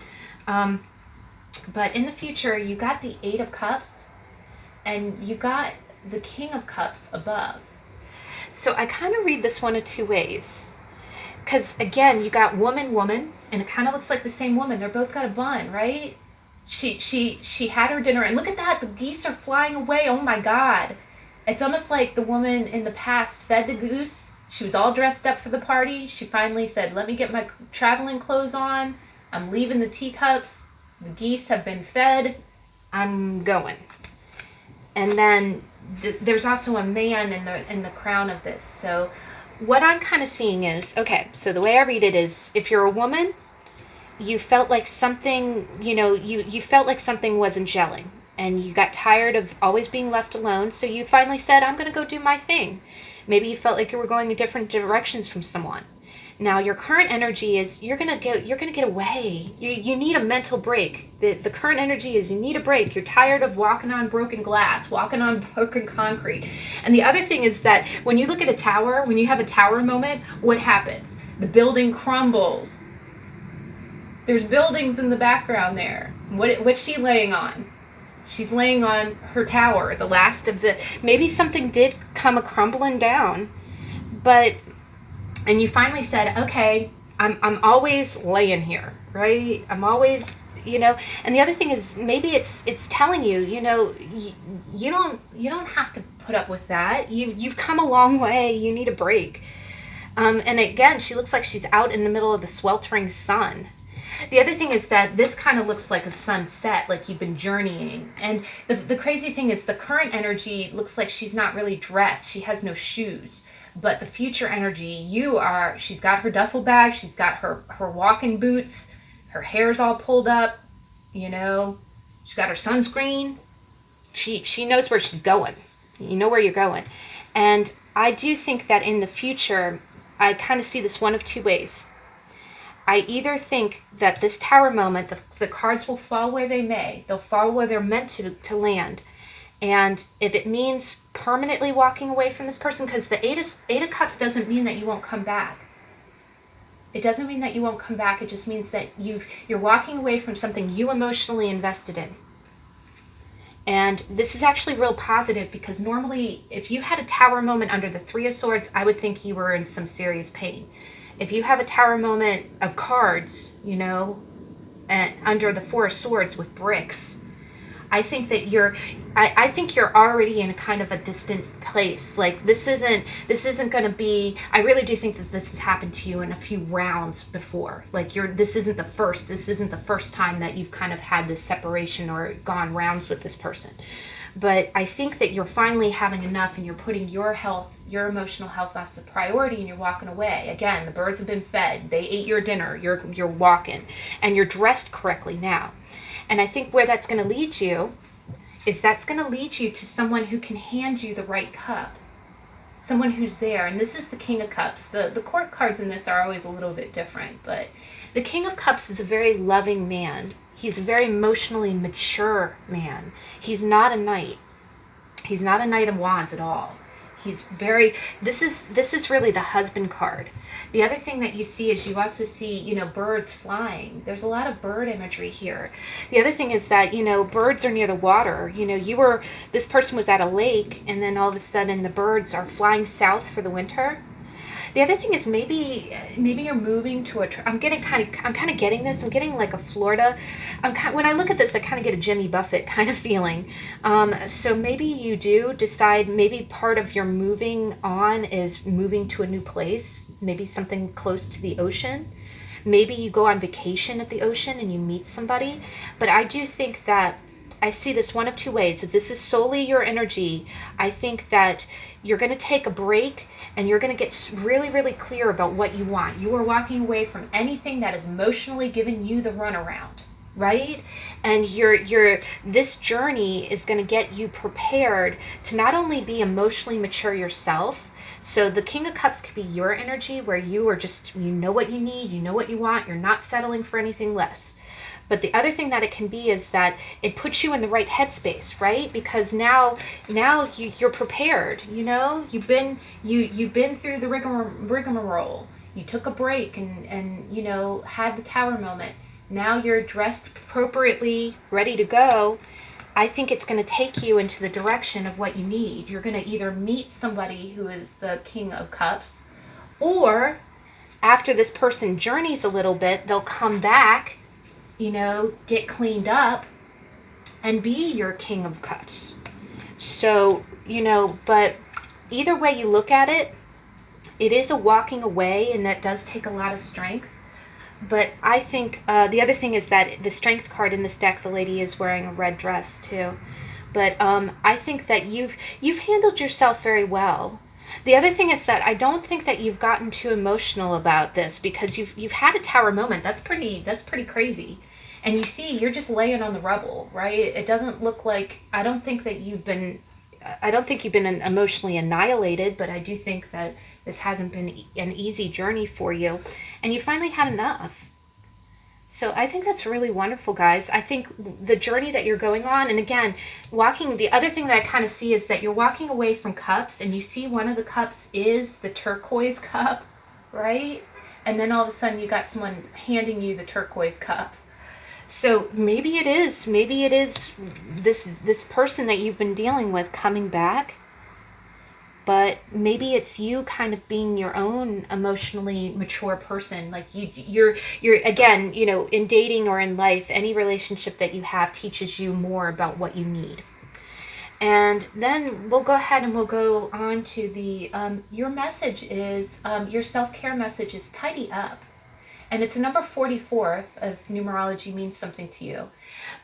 But in the future, you got the Eight of Cups and you got the King of Cups above. So I kind of read this one of two ways. Because again, you got woman, woman, and it kind of looks like the same woman. They're both got a bun, right? She had her dinner, and look at that. The geese are flying away. Oh my God. It's almost like the woman in the past fed the goose. She was all dressed up for the party. She finally said, let me get my traveling clothes on. I'm leaving the teacups. The geese have been fed. I'm going. And then there's also a man in the crown of this. So what I'm kind of seeing is, okay, so the way I read it is, if you're a woman, you felt like something, you felt like something wasn't gelling. And you got tired of always being left alone. So you finally said, I'm going to go do my thing. Maybe you felt like you were going in different directions from someone. Now your current energy is you're gonna get away. You need a mental break. The current energy is you need a break. You're tired of walking on broken glass, walking on broken concrete. And the other thing is that when you look at a tower, when you have a tower moment, what happens? The building crumbles. There's buildings in the background there. What's she laying on? She's laying on her tower, the last of the. Maybe something did come a crumbling down, but. And you finally said, okay, I'm always laying here, right? I'm always, and the other thing is maybe it's telling you, you don't have to put up with that. You've come a long way. You need a break. And again, she looks like she's out in the middle of the sweltering sun. The other thing is that this kind of looks like a sunset, like you've been journeying. And the crazy thing is the current energy looks like she's not really dressed. She has no shoes. But the future energy, she's got her duffel bag, she's got her walking boots, her hair's all pulled up, she's got her sunscreen. She knows where she's going. You know where you're going. And I do think that in the future, I kind of see this one of two ways. I either think that this tower moment, the cards will fall where they may. They'll fall where they're meant to land. And if it means permanently walking away from this person, because the Eight of Cups doesn't mean that you won't come back. It doesn't mean that you won't come back. It just means that you're walking away from something you emotionally invested in. And this is actually real positive because normally if you had a tower moment under the Three of Swords, I would think you were in some serious pain. If you have a tower moment of cards, and under the Four of Swords with bricks, I think that I think you're already in a kind of a distant place. Like this isn't going to be. I really do think that this has happened to you in a few rounds before. Like this isn't the first time that you've kind of had this separation or gone rounds with this person. But I think that you're finally having enough, and you're putting your health, your emotional health, as a priority, and you're walking away. Again, the birds have been fed. They ate your dinner. You're walking, and you're dressed correctly now. And I think where that's going to lead you is that's going to lead you to someone who can hand you the right cup. Someone who's there. And this is the King of Cups. The court cards in this are always a little bit different. But the King of Cups is a very loving man. He's a very emotionally mature man. He's not a knight. He's not a Knight of Wands at all. He's very, this is really the husband card. The other thing that you see is you also see, birds flying. There's a lot of bird imagery here. The other thing is that, birds are near the water. This person was at a lake, and then all of a sudden the birds are flying south for the winter. The other thing is maybe you're moving to I'm kind of getting this. I'm getting like a Florida. When I look at this, I kind of get a Jimmy Buffett kind of feeling. So maybe you do decide. Maybe part of your moving on is moving to a new place. Maybe something close to the ocean. Maybe you go on vacation at the ocean and you meet somebody. But I do think that I see this one of two ways. If this is solely your energy, I think that you're going to take a break and you're going to get really, really clear about what you want. You are walking away from anything that is emotionally giving you the runaround, right? And this journey is going to get you prepared to not only be emotionally mature yourself. So the King of Cups could be your energy where you are just, you know what you need, you know what you want, you're not settling for anything less. But the other thing that it can be is that it puts you in the right headspace, right? Because now you're prepared. You've been through the rigmarole. You took a break and had the tower moment. Now you're dressed appropriately, ready to go. I think it's going to take you into the direction of what you need. You're going to either meet somebody who is the King of Cups, or after this person journeys a little bit, they'll come back, you know, get cleaned up, and be your King of Cups. So, you know, but either way you look at it, it is a walking away, and that does take a lot of strength. But I think the other thing is that the strength card in this deck, the lady is wearing a red dress too. But I think that you've handled yourself very well. The other thing is that I don't think that you've gotten too emotional about this, because you've had a tower moment. That's pretty crazy. And you see, you're just laying on the rubble, right? It doesn't look like, I don't think you've been emotionally annihilated, but I do think that this hasn't been an easy journey for you, and you finally had enough. So I think that's really wonderful, guys. I think the journey that you're going on, and again, the other thing that I kind of see is that you're walking away from cups, and you see one of the cups is the turquoise cup, right? And then all of a sudden you got someone handing you the turquoise cup. So maybe it is this person that you've been dealing with coming back, but maybe it's you kind of being your own emotionally mature person. Like you're again, you know, in dating or in life, any relationship that you have teaches you more about what you need. And then we'll go ahead and we'll go on to the your message is your self-care message is tidy up. And it's a number 44 if numerology means something to you.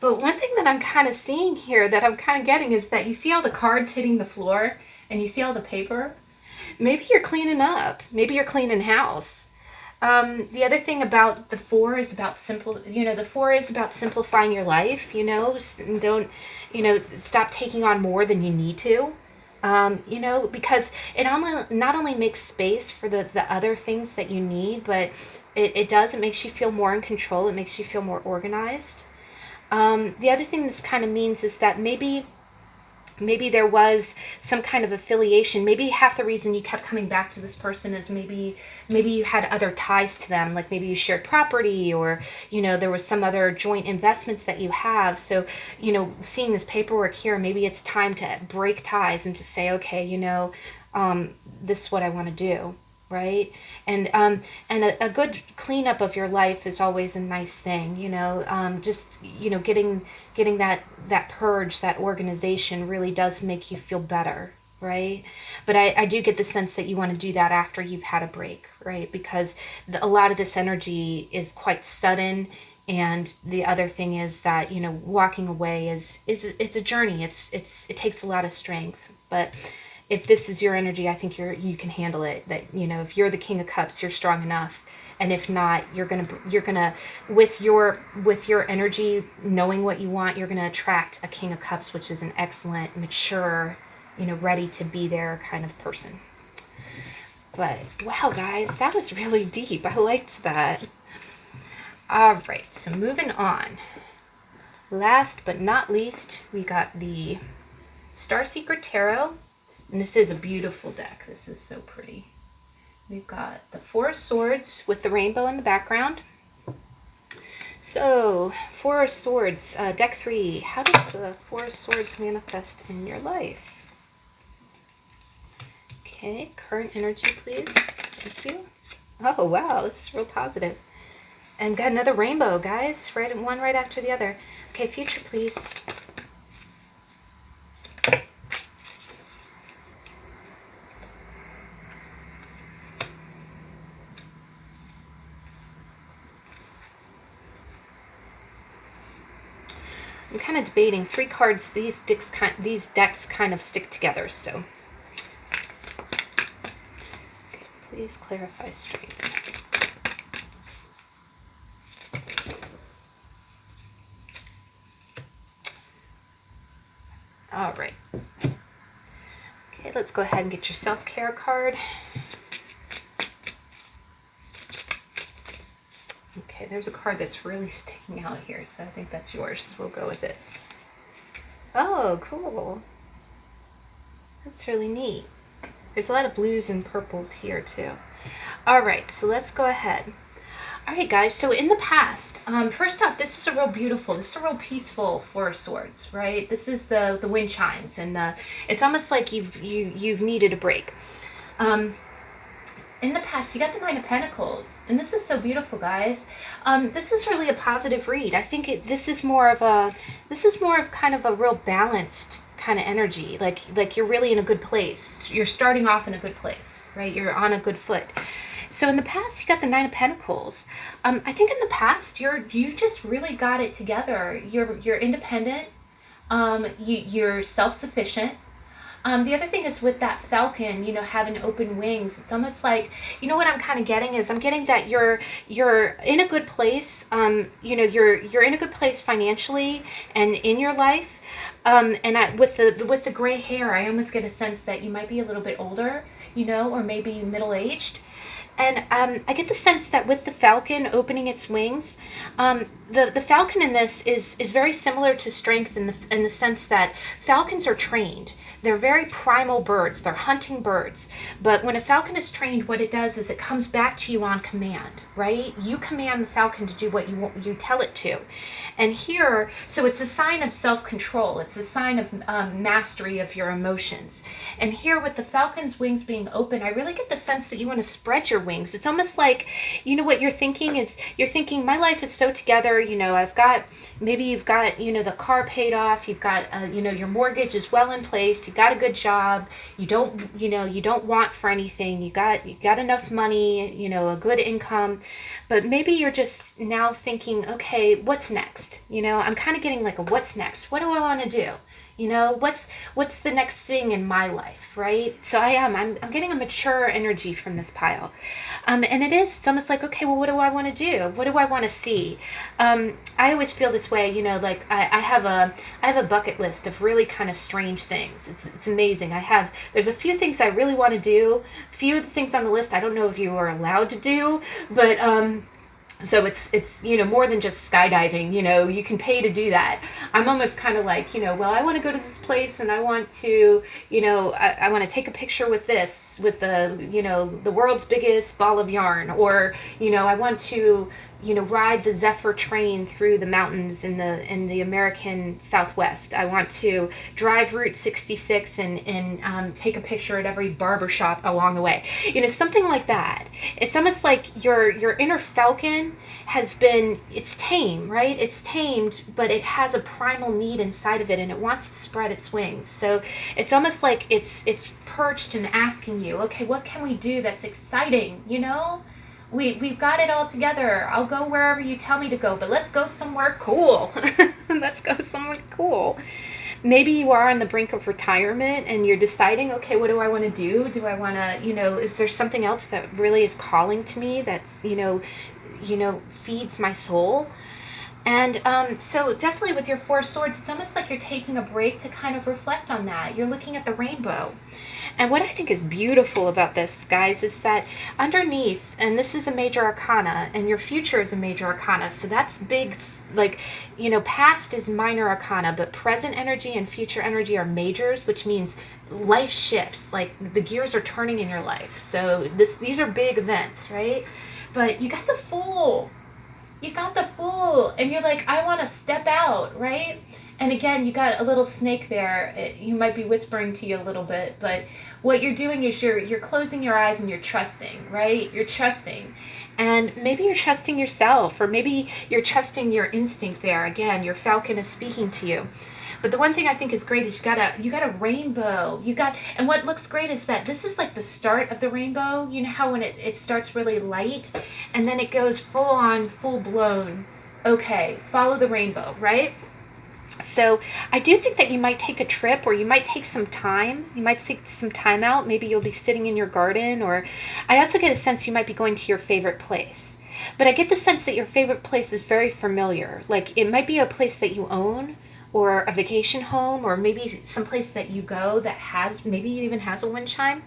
But one thing that I'm kind of seeing here, that I'm kind of getting, is that you see all the cards hitting the floor and you see all the paper. Maybe you're cleaning up. Maybe you're cleaning house. The other thing about the 4 is about the 4 is about simplifying your life, you know. Don't, you know, stop taking on more than you need to. You know, because it not only makes space for the other things that you need, but it makes you feel more in control. It makes you feel more organized. The other thing this kind of means is that maybe there was some kind of affiliation. Maybe half the reason you kept coming back to this person is maybe you had other ties to them, like maybe you shared property, or, you know, there was some other joint investments that you have. So, you know, seeing this paperwork here, maybe it's time to break ties and to say, okay, you know, this is what I want to do, right? And a good cleanup of your life is always a nice thing, you know. Just, you know, getting that purge, that organization really does make you feel better, right? But I do get the sense that you want to do that after you've had a break, right? Because a lot of this energy is quite sudden. And the other thing is that, you know, walking away is it's a journey. It takes a lot of strength. But if this is your energy, I think you can handle it. That, you know, if you're the King of Cups, you're strong enough. And if not, you're gonna with your energy, knowing what you want, you're gonna attract a King of Cups, which is an excellent, mature, you know, ready to be there kind of person. But wow, guys, that was really deep. I liked that. All right, so moving on. Last but not least, we got the Star Secret Tarot. And this is a beautiful deck. This is so pretty. We've got the 4 of Swords with the rainbow in the background. So, 4 of Swords, deck 3. How does the 4 of Swords manifest in your life? Okay, current energy, please. Thank you. Oh, wow, this is real positive. And got another rainbow, guys. One right after the other. Okay, future, please. I'm kind of debating 3 cards. These decks kind of stick together, so. Okay, please clarify strength. All right. Okay, let's go ahead and get your self-care card. Okay, there's a card that's really sticking out here, so I think that's yours. We'll go with it. Oh, cool. That's really neat. There's a lot of blues and purples here, too. All right, so let's go ahead. All right, guys. So in the past, first off, this is a real peaceful Four of Swords, right? This is the wind chimes, and it's almost like you've needed a break. In the past, you got the Nine of Pentacles, and this is so beautiful, guys. This is really a positive read. I think this is more of kind of a real balanced kind of energy. Like you're really in a good place. You're starting off in a good place, right? You're on a good foot. So in the past, you got the Nine of Pentacles. I think in the past, you just really got it together. You're independent. You're self-sufficient. The other thing is with that falcon, having open wings, it's almost like, what I'm kind of getting is I'm getting that you're in a good place. You're in a good place financially and in your life. And with the gray hair, I almost get a sense that you might be a little bit older, or maybe middle-aged. And I get the sense that with the falcon opening its wings, the falcon in this is very similar to strength in the sense that falcons are trained. They're very primal birds. They're hunting birds. But when a falcon is trained, what it does is it comes back to you on command, right? You command the falcon to do what you tell it to. And here, so it's a sign of self-control. It's a sign of mastery of your emotions. And here with the falcon's wings being open, I really get the sense that you want to spread your wings. It's almost like, what you're thinking is, my life is so together, maybe you've got, the car paid off, you've got, your mortgage is well in place, you've got a good job, you don't want for anything, you got enough money, a good income. But maybe you're just now thinking, okay, what's next? I'm kind of getting like a what's next? What do I want to do? What's the next thing in my life, right? So I'm getting a mature energy from this pile. And it's almost like, okay, well, what do I want to do? What do I want to see? I always feel this way, like I have a bucket list of really kind of strange things. It's amazing. There's a few things I really want to do. A few of the things on the list I don't know if you are allowed to do, but so it's more than just skydiving, you can pay to do that. I'm almost kind of like, well, I want to go to this place and I want to, I want to take a picture with the world's biggest ball of yarn, or, I want to, ride the Zephyr train through the mountains in the American Southwest. I want to drive Route 66 and take a picture at every barbershop along the way. Something like that. It's almost like your inner falcon it's tame, right? It's tamed, but it has a primal need inside of it, and it wants to spread its wings. So it's almost like it's perched and asking you, okay, what can we do that's exciting, We've got it all together. I'll go wherever you tell me to go, but let's go somewhere cool. Let's go somewhere cool. Maybe you are on the brink of retirement and you're deciding, okay, what do I want to do? Do I want to, is there something else that really is calling to me that's, feeds my soul? And so definitely with your Four of Swords, it's almost like you're taking a break to kind of reflect on that. You're looking at the rainbow. And what I think is beautiful about this, guys, is that underneath, and this is a major arcana, and your future is a major arcana, so that's big, like, past is minor arcana, but present energy and future energy are majors, which means life shifts, like the gears are turning in your life. So these are big events, right? But you got the Fool. You got the Fool, and you're like, I want to step out, right? And again, you got a little snake there. You might be whispering to you a little bit, but what you're doing is you're closing your eyes and you're trusting, right? You're trusting. And maybe you're trusting yourself, or maybe you're trusting your instinct there. Again, your falcon is speaking to you. But the one thing I think is great is you got a rainbow. And what looks great is that this is like the start of the rainbow. You know how when it starts really light and then it goes full on, full blown. Okay, follow the rainbow, right? So I do think that you might take a trip, or you might take some time. You might take some time out. Maybe you'll be sitting in your garden, or I also get a sense you might be going to your favorite place. But I get the sense that your favorite place is very familiar. Like it might be a place that you own, or a vacation home, or maybe someplace that you go that maybe it even has a wind chime,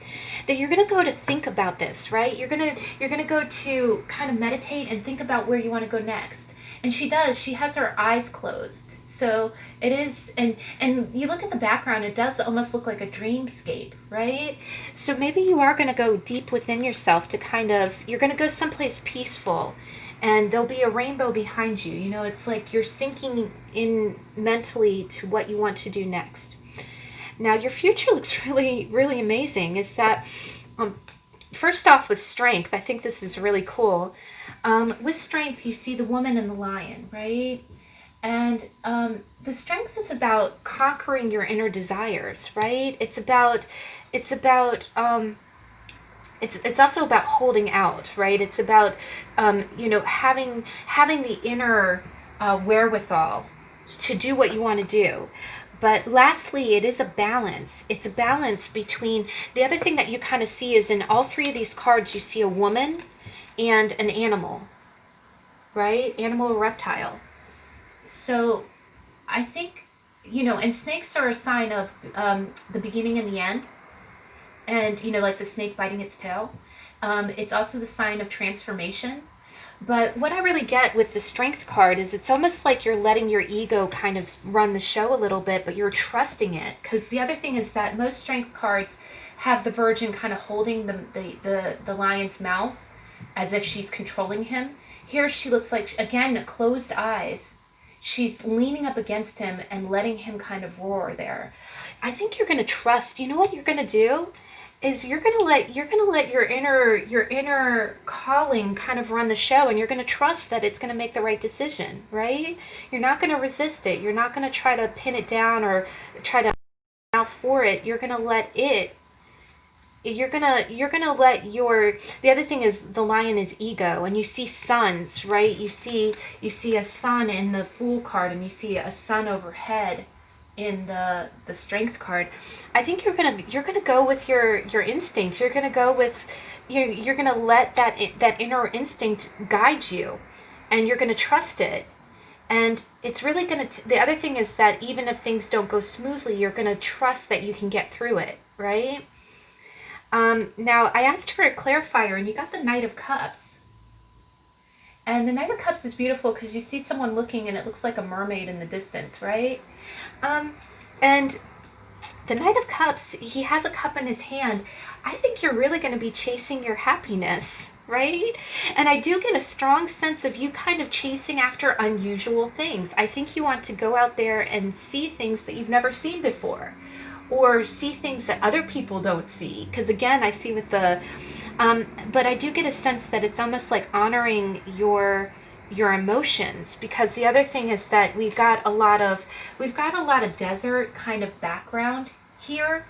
that you're going to go to think about this, right? You're going to go to kind of meditate and think about where you want to go next. And she has her eyes closed. So it is, and you look at the background, it does almost look like a dreamscape, right? So maybe you are going to go deep within yourself to you're going to go someplace peaceful and there'll be a rainbow behind you. You know, it's like you're sinking in mentally to what you want to do next. Now, your future looks really, really amazing. Is that, first off, with strength, I think this is really cool. With strength, you see the woman and the lion, right? And the strength is about conquering your inner desires, right? It's also about holding out, right? It's about having the inner wherewithal to do what you want to do. But lastly, it is a balance. It's a balance between, the other thing that you kind of see is in all three of these cards, you see a woman and an animal, right? Animal or reptile. So I think, and snakes are a sign of the beginning and the end. And, like the snake biting its tail. It's also the sign of transformation. But what I really get with the strength card is it's almost like you're letting your ego kind of run the show a little bit, but you're trusting it. Because the other thing is that most strength cards have the Virgin kind of holding the lion's mouth as if she's controlling him. Here she looks like, again, closed eyes. She's leaning up against him and letting him kind of roar there. I think you're going to trust. You know what you're going to do? Is you're gonna let your inner calling kind of run the show, and you're gonna trust that it's gonna make the right decision, right? You're not gonna resist it. You're not gonna try to pin it down or try to mouth for it. You're gonna let it. You're gonna let your. The other thing is the lion is ego, and you see suns, right? You see a sun in the Fool card, and you see a sun overhead in the strength card. I think you're gonna go with your instinct. You're gonna go with you're gonna let that inner instinct guide you, and you're gonna trust it. And it's really gonna. The other thing is that even if things don't go smoothly, you're gonna trust that you can get through it, right? Now I asked for a clarifier, and you got the Knight of Cups. And the Knight of Cups is beautiful because you see someone looking, and it looks like a mermaid in the distance, right? And the Knight of Cups, he has a cup in his hand. I think you're really going to be chasing your happiness, right? And I do get a strong sense of you kind of chasing after unusual things. I think you want to go out there and see things that you've never seen before, or see things that other people don't see. Because again, I see with the, but I do get a sense that it's almost like honoring your emotions, because the other thing is that we've got a lot of desert kind of background here,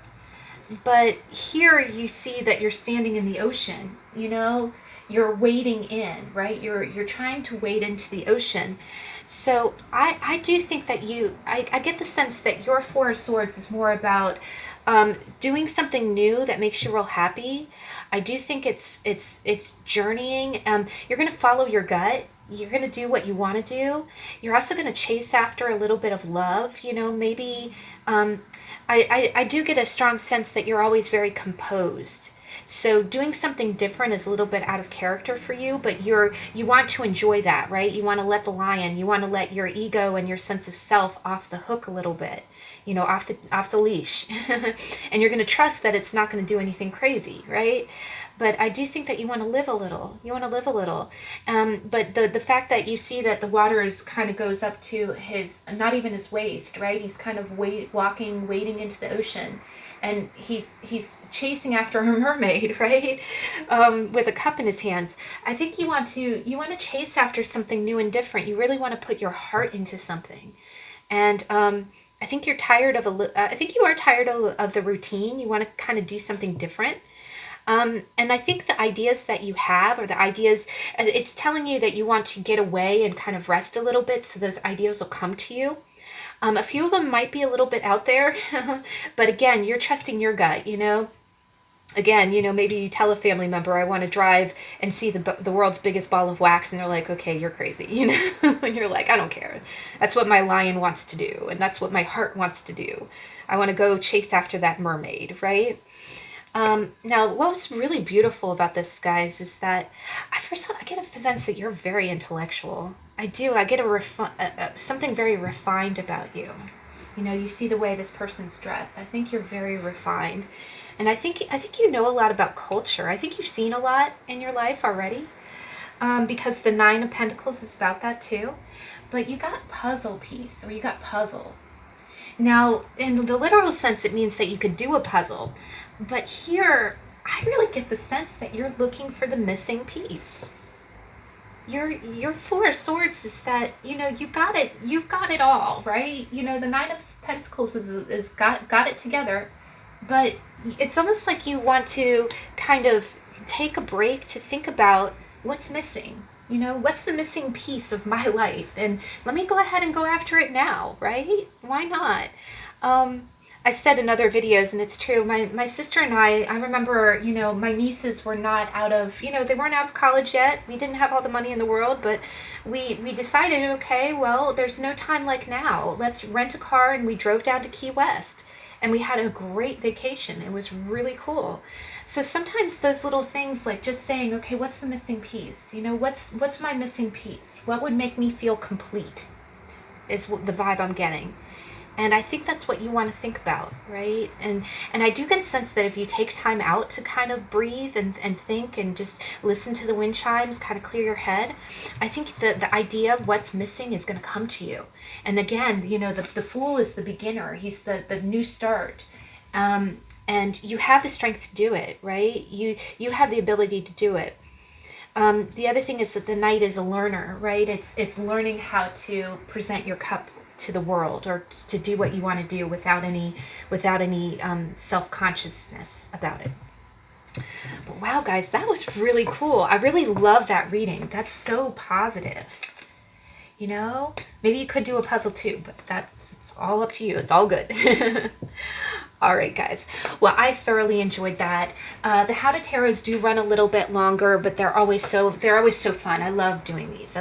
but here you see that you're standing in the ocean. You're wading in, right? You're trying to wade into the ocean. So I do think that I get the sense that your Four of Swords is more about doing something new that makes you real happy. I do think it's journeying. You're going to follow your gut. You're going to do what you want to do. You're also going to chase after a little bit of love. Maybe I do get a strong sense that you're always very composed. So doing something different is a little bit out of character for you, but you want to enjoy that, right? You want to let the lion, you want to let your ego and your sense of self off the hook a little bit, off the leash. And you're going to trust that it's not going to do anything crazy, right? But I do think that you want to live a little. But the fact that you see that the water is kind of goes up to his, not even his waist, right? He's kind of wading into the ocean. And he's chasing after a mermaid, right? With a cup in his hands. I think you want to chase after something new and different. You really want to put your heart into something. And I think you're tired of I think you are tired of the routine. You want to kind of do something different. And I think the ideas that you have, or the ideas, it's telling you that you want to get away and kind of rest a little bit, so those ideas will come to you. A few of them might be a little bit out there, but again, you're trusting your gut, Again, maybe you tell a family member, I want to drive and see the world's biggest ball of wax, and they're like, okay, you're crazy, And you're like, I don't care. That's what my lion wants to do, and that's what my heart wants to do. I want to go chase after that mermaid, right? Now, what was really beautiful about this, guys, is that first of all, I get a sense that you're very intellectual. I do. I get something very refined about you. You see the way this person's dressed. I think you're very refined, and I think you know a lot about culture. I think you've seen a lot in your life already. because the Nine of Pentacles is about that too. But you got puzzle piece, or you got puzzle. Now, in the literal sense, it means that you could do a puzzle. But here, I really get the sense that you're looking for the missing piece. Your Four of Swords is that, you know, you've got it all, right? You know, the Nine of Pentacles is got it together, but it's almost like you want to kind of take a break to think about what's missing. You know, what's the missing piece of my life? And let me go ahead and go after it now, right? Why not? I said in other videos, and it's true, my sister and I remember, you know, my nieces were not out of, you know, they weren't out of college yet. We didn't have all the money in the world, but we decided, okay, well, there's no time like now. Let's rent a car, and we drove down to Key West. And we had a great vacation. It was really cool. So sometimes those little things, like just saying, okay, what's the missing piece? You know, what's my missing piece? What would make me feel complete is the vibe I'm getting. And I think that's what you want to think about, right? And I do get a sense that if you take time out to kind of breathe and think and just listen to the wind chimes, kind of clear your head, I think the idea of what's missing is going to come to you. And again, you know, the Fool is the beginner. He's the new start. And you have the strength to do it, right? You have the ability to do it. The other thing is that the Knight is a learner, right? It's learning how to present your cup to the world, or to do what you want to do without any self-consciousness about it. But wow, guys, that was really cool. I really love that reading. That's so positive. You know, maybe you could do a puzzle too, but it's all up to you. It's all good. All right, guys. Well, I thoroughly enjoyed that. The How to Tarots do run a little bit longer, but they're always so fun. I love doing these.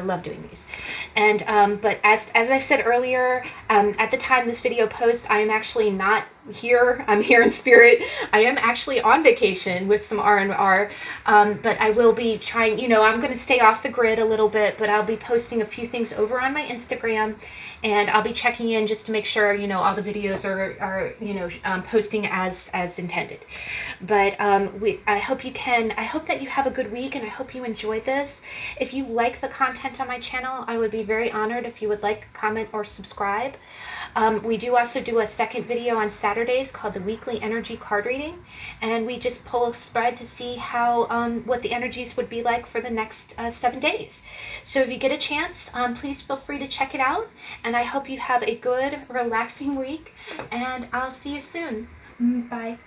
And but as I said earlier, at the time this video posts, I am actually not here. I'm here in spirit. I am actually on vacation with some R&R, but I will be trying. You know, I'm going to stay off the grid a little bit, but I'll be posting a few things over on my Instagram. And I'll be checking in just to make sure, you know, all the videos are you know, posting as intended. But I hope that you have a good week, and I hope you enjoy this. If you like the content on my channel, I would be very honored if you would like, comment, or subscribe. We do also do a second video on Saturdays called the Weekly Energy Card Reading, and we just pull a spread to see how what the energies would be like for the next 7 days. So if you get a chance, please feel free to check it out, and I hope you have a good, relaxing week, and I'll see you soon. Bye.